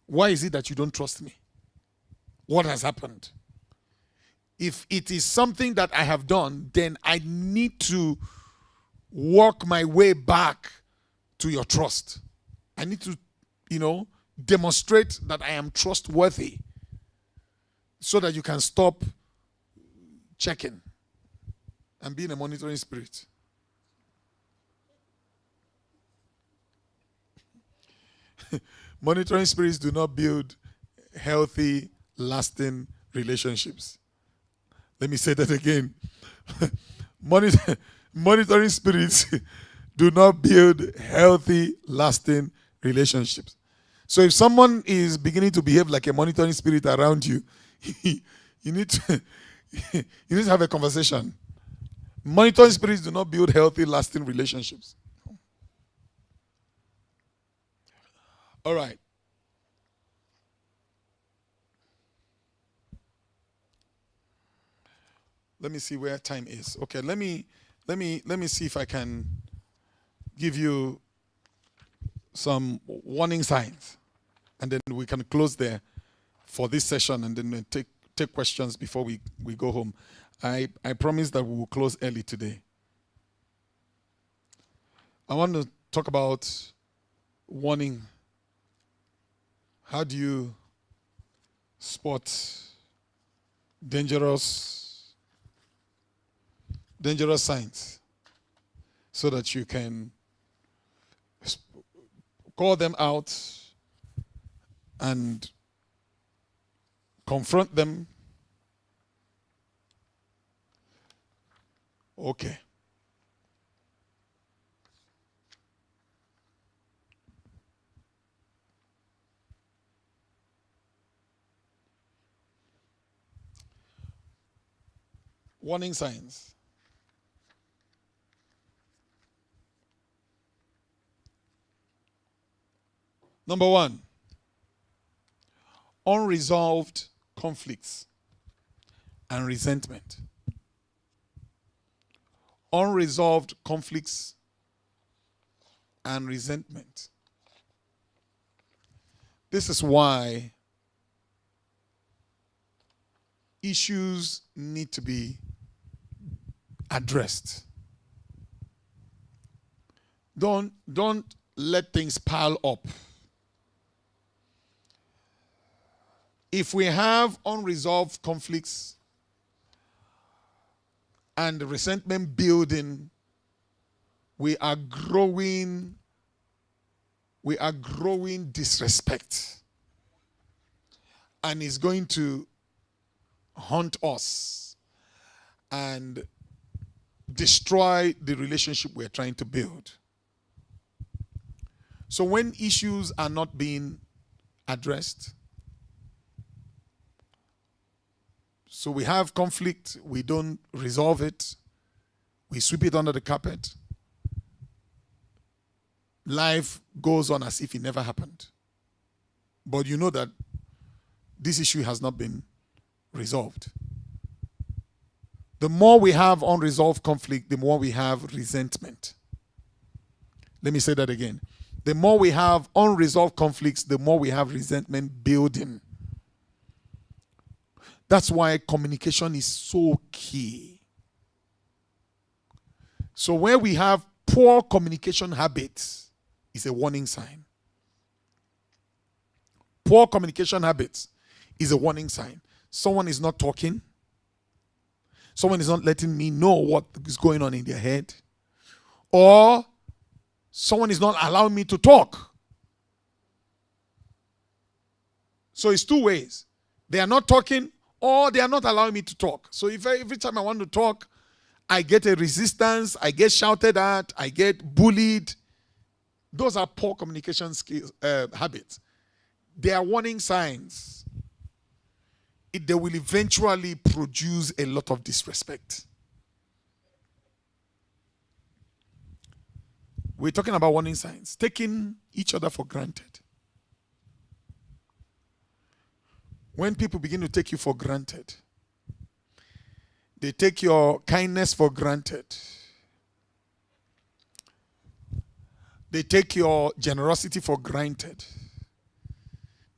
Why is it that you don't trust me? What has happened? If it is something that I have done, then I need to work my way back to your trust. I need to, demonstrate that I am trustworthy so that you can stop checking and being a monitoring spirit. Monitoring spirits do not build healthy, lasting relationships. Let me say that again. Monitoring spirits do not build healthy, lasting relationships. So if someone is beginning to behave like a monitoring spirit around you, you need to have a conversation. Monitoring spirits do not build healthy, lasting relationships. All right. Let me see where time is. Okay, let me see if I can give you some warning signs, and then we can close there for this session, and then take questions before we go home. I promise that we will close early today. I want to talk about warning. How do you spot dangerous signs so that you can call them out and confront them? Okay. Warning signs. Number one, unresolved conflicts and resentment. Unresolved conflicts and resentment. This is why issues need to be addressed. Don't let things pile up. If we have unresolved conflicts and resentment building, we are growing disrespect. And it's going to haunt us and destroy the relationship we're trying to build. So when issues are not being addressed, so we have conflict, we don't resolve it, we sweep it under the carpet, life goes on as if it never happened. But you know that this issue has not been resolved. The more we have unresolved conflict, the more we have resentment. Let me say that again. The more we have unresolved conflicts, the more we have resentment building. That's why communication is so key. So where we have poor communication habits is a warning sign. Poor communication habits is a warning sign. Someone is not talking. Someone is not letting me know what is going on in their head. Or someone is not allowing me to talk. So it's two ways. They are not talking or they are not allowing me to talk. So if every time I want to talk, I get a resistance, I get shouted at, I get bullied. Those are poor communication skills, habits. They are warning signs. They will eventually produce a lot of disrespect. We're talking about warning signs. Taking each other for granted. When people begin to take you for granted, they take your kindness for granted. They take your generosity for granted.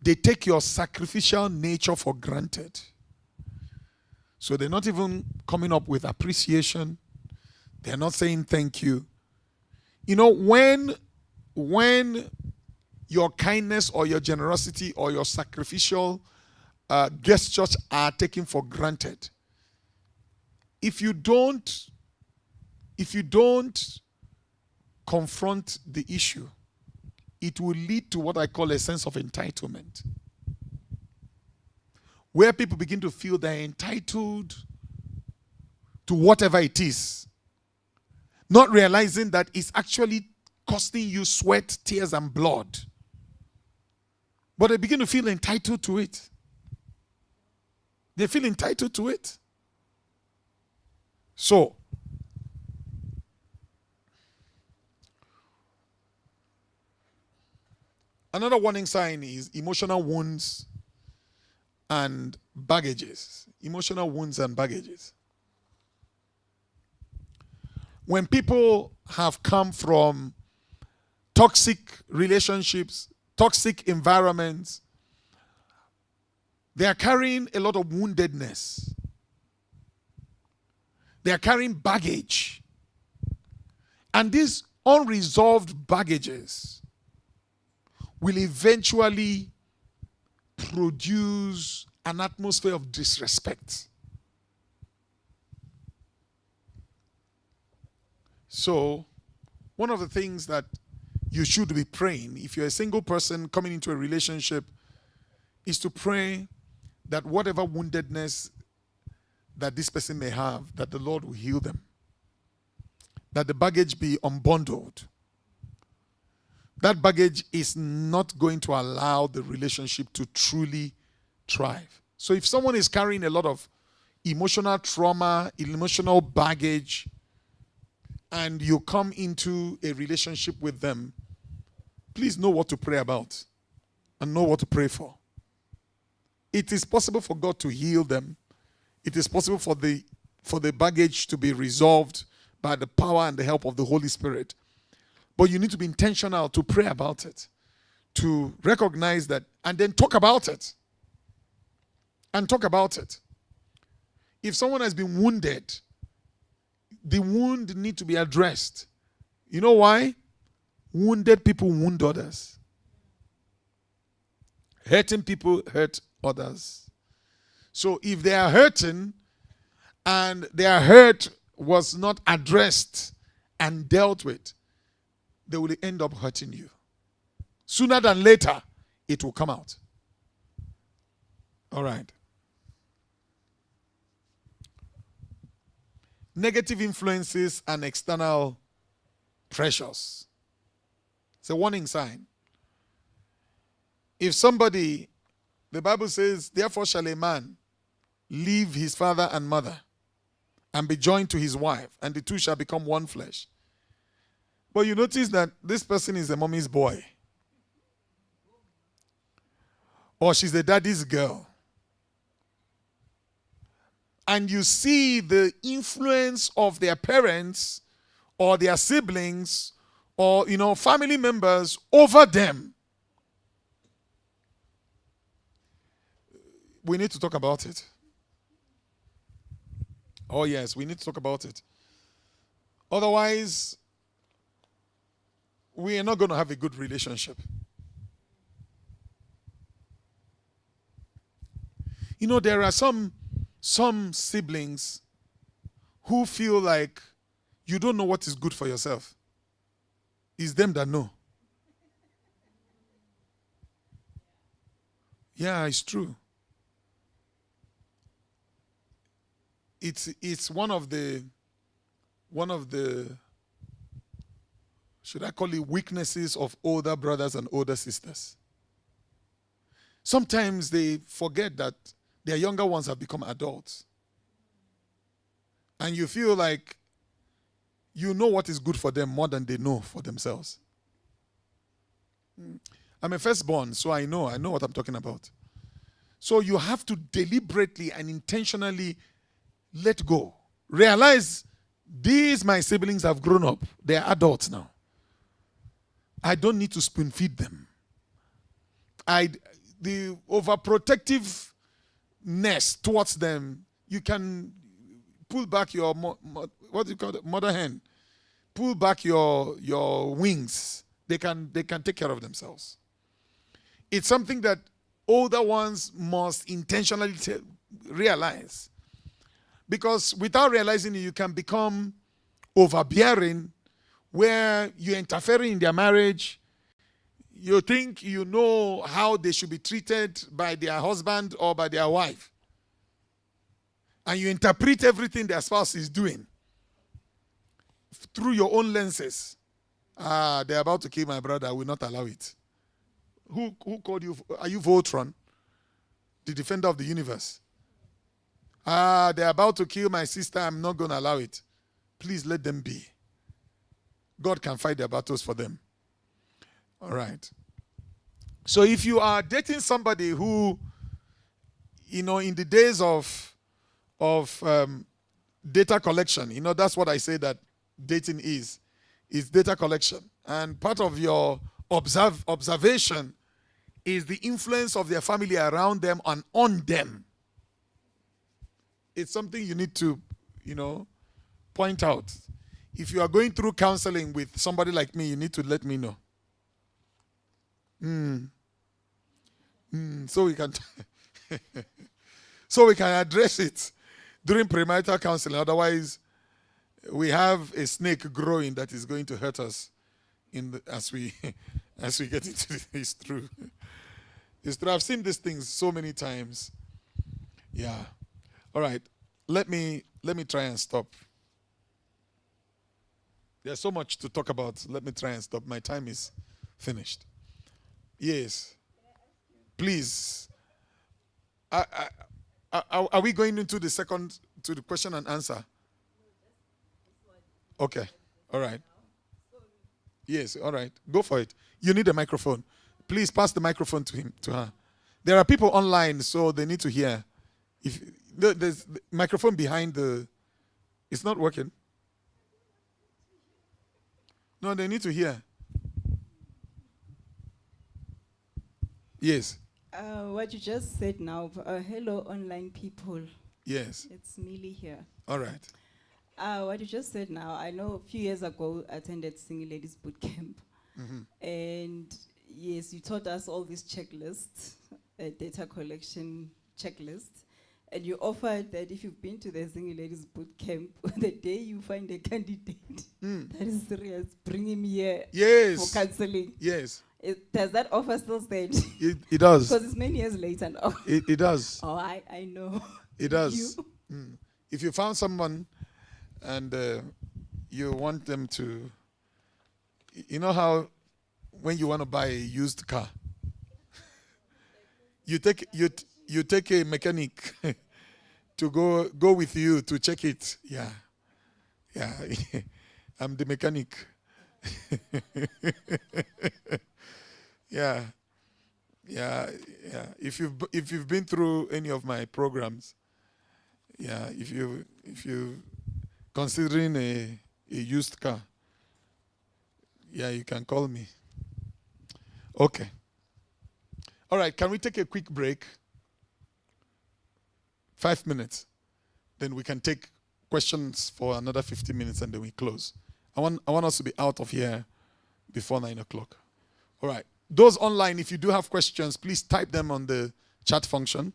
They take your sacrificial nature for granted. So they're not even coming up with appreciation. They're not saying thank you. You know, when your kindness or your generosity or your sacrificial gestures are taken for granted, if you don't confront the issue, it will lead to what I call a sense of entitlement, where people begin to feel they're entitled to whatever it is, not realizing that it's actually costing you sweat, tears, and blood. But they begin to feel entitled to it. They feel entitled to it. So, another warning sign is emotional wounds and baggages. Emotional wounds and baggages. When people have come from toxic relationships, toxic environments, they are carrying a lot of woundedness. They are carrying baggage. And this unresolved baggages will eventually produce an atmosphere of disrespect. So, one of the things that you should be praying, if you're a single person coming into a relationship, is to pray that whatever woundedness that this person may have, that the Lord will heal them. That the baggage be unbundled. That baggage is not going to allow the relationship to truly thrive. So if someone is carrying a lot of emotional trauma, emotional baggage, and you come into a relationship with them, please know what to pray about and know what to pray for. It is possible for God to heal them. It is possible for the baggage to be resolved by the power and the help of the Holy Spirit. But you need to be intentional to pray about it, to recognize that, and then talk about it. And talk about it. If someone has been wounded, the wound needs to be addressed. You know why? Wounded people wound others. Hurting people hurt others. So if they are hurting and their hurt was not addressed and dealt with, they will end up hurting you. Sooner than later, it will come out. All right. Negative influences and external pressures. It's a warning sign. If somebody, the Bible says, therefore shall a man leave his father and mother and be joined to his wife, and the two shall become one flesh. But you notice that this person is a mommy's boy. Or she's the daddy's girl. And you see the influence of their parents or their siblings or, family members over them. We need to talk about it. Oh, yes, we need to talk about it. Otherwise, we are not going to have a good relationship. There are some siblings who feel like you don't know what is good for yourself. It's them that know. Yeah, it's true. It's one of the should I call it weaknesses of older brothers and older sisters. Sometimes they forget that their younger ones have become adults. And you feel like you know what is good for them more than they know for themselves. I'm a firstborn, so I know what I'm talking about. So you have to deliberately and intentionally let go. Realize these my siblings have grown up. They are adults now. I don't need to spoon feed them. The overprotectiveness towards them, you can pull back your mother hen. Pull back your wings. They can take care of themselves. It's something that older ones must intentionally realize. Because without realizing it, you can become overbearing, where you're interfering in their marriage. You think you know how they should be treated by their husband or by their wife. And you interpret everything their spouse is doing through your own lenses. They're about to kill my brother. I will not allow it. Who called you? Are you Voltron? The defender of the universe? They're about to kill my sister. I'm not going to allow it. Please let them be. God can fight their battles for them. All right. So if you are dating somebody who, in the days of data collection, that's what I say that dating is data collection. And part of your observation is the influence of their family around them and on them. It's something you need to, point out. If you are going through counseling with somebody like me, you need to let me know. So we can so we can address it during premarital counseling. Otherwise, we have a snake growing that is going to hurt us as we get into this. It's true. It's true. I've seen these things so many times. Yeah. All right. Let me try and stop. There's so much to talk about. Let me try and stop. My time is finished. Yes. Please. Are we going into the question and answer? Okay. All right. Yes. All right. Go for it. You need a microphone. Please pass the microphone to her. There are people online, so they need to hear. If there's the microphone behind it's not working. No, they need to hear. Yes. What you just said now, hello online people. Yes. It's Millie here. All right. What you just said now, I know a few years ago I attended Single Ladies Boot Camp. And yes, you taught us all these checklists, data collection checklists. And you offered that if you've been to the Single Ladies Boot Camp, the day you find a candidate that is serious, bring him here for counseling. Yes. Does that offer still stand? It does. Because it's many years later now. It does. Oh, I know. It does. If you found someone and you want them to, you know how when you want to buy a used car, you take a mechanic to go with you to check it. Yeah. I'm the mechanic. Yeah. If you've been through any of my programs, yeah, if you considering a used car, yeah, you can call me. Okay. All right, can we take a quick break? 5 minutes. Then we can take questions for another 15 minutes and then we close. I want us to be out of here before 9 o'clock. All right. Those online, if you do have questions, please type them on the chat function.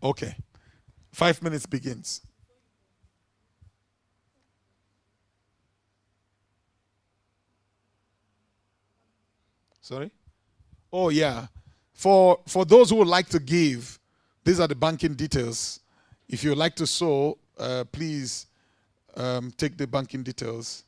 Okay. 5 minutes begins. Sorry? Oh, yeah. For those who would like to give, these are the banking details. If you would like to sow, please take the banking details.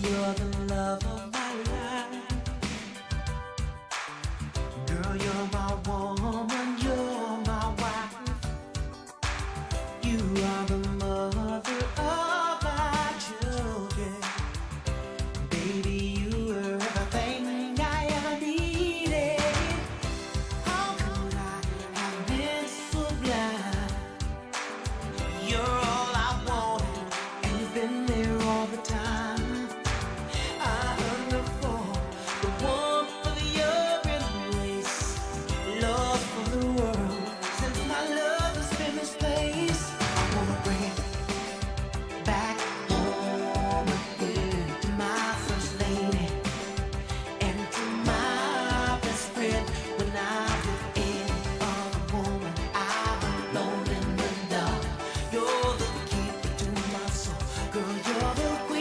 You're the love of my life. Girl, you're my woman, you're my wife. You are the mother of my children. Baby, you were everything I ever needed. How could I have been so blind? You're all I wanted, and you've been there all the time. You're the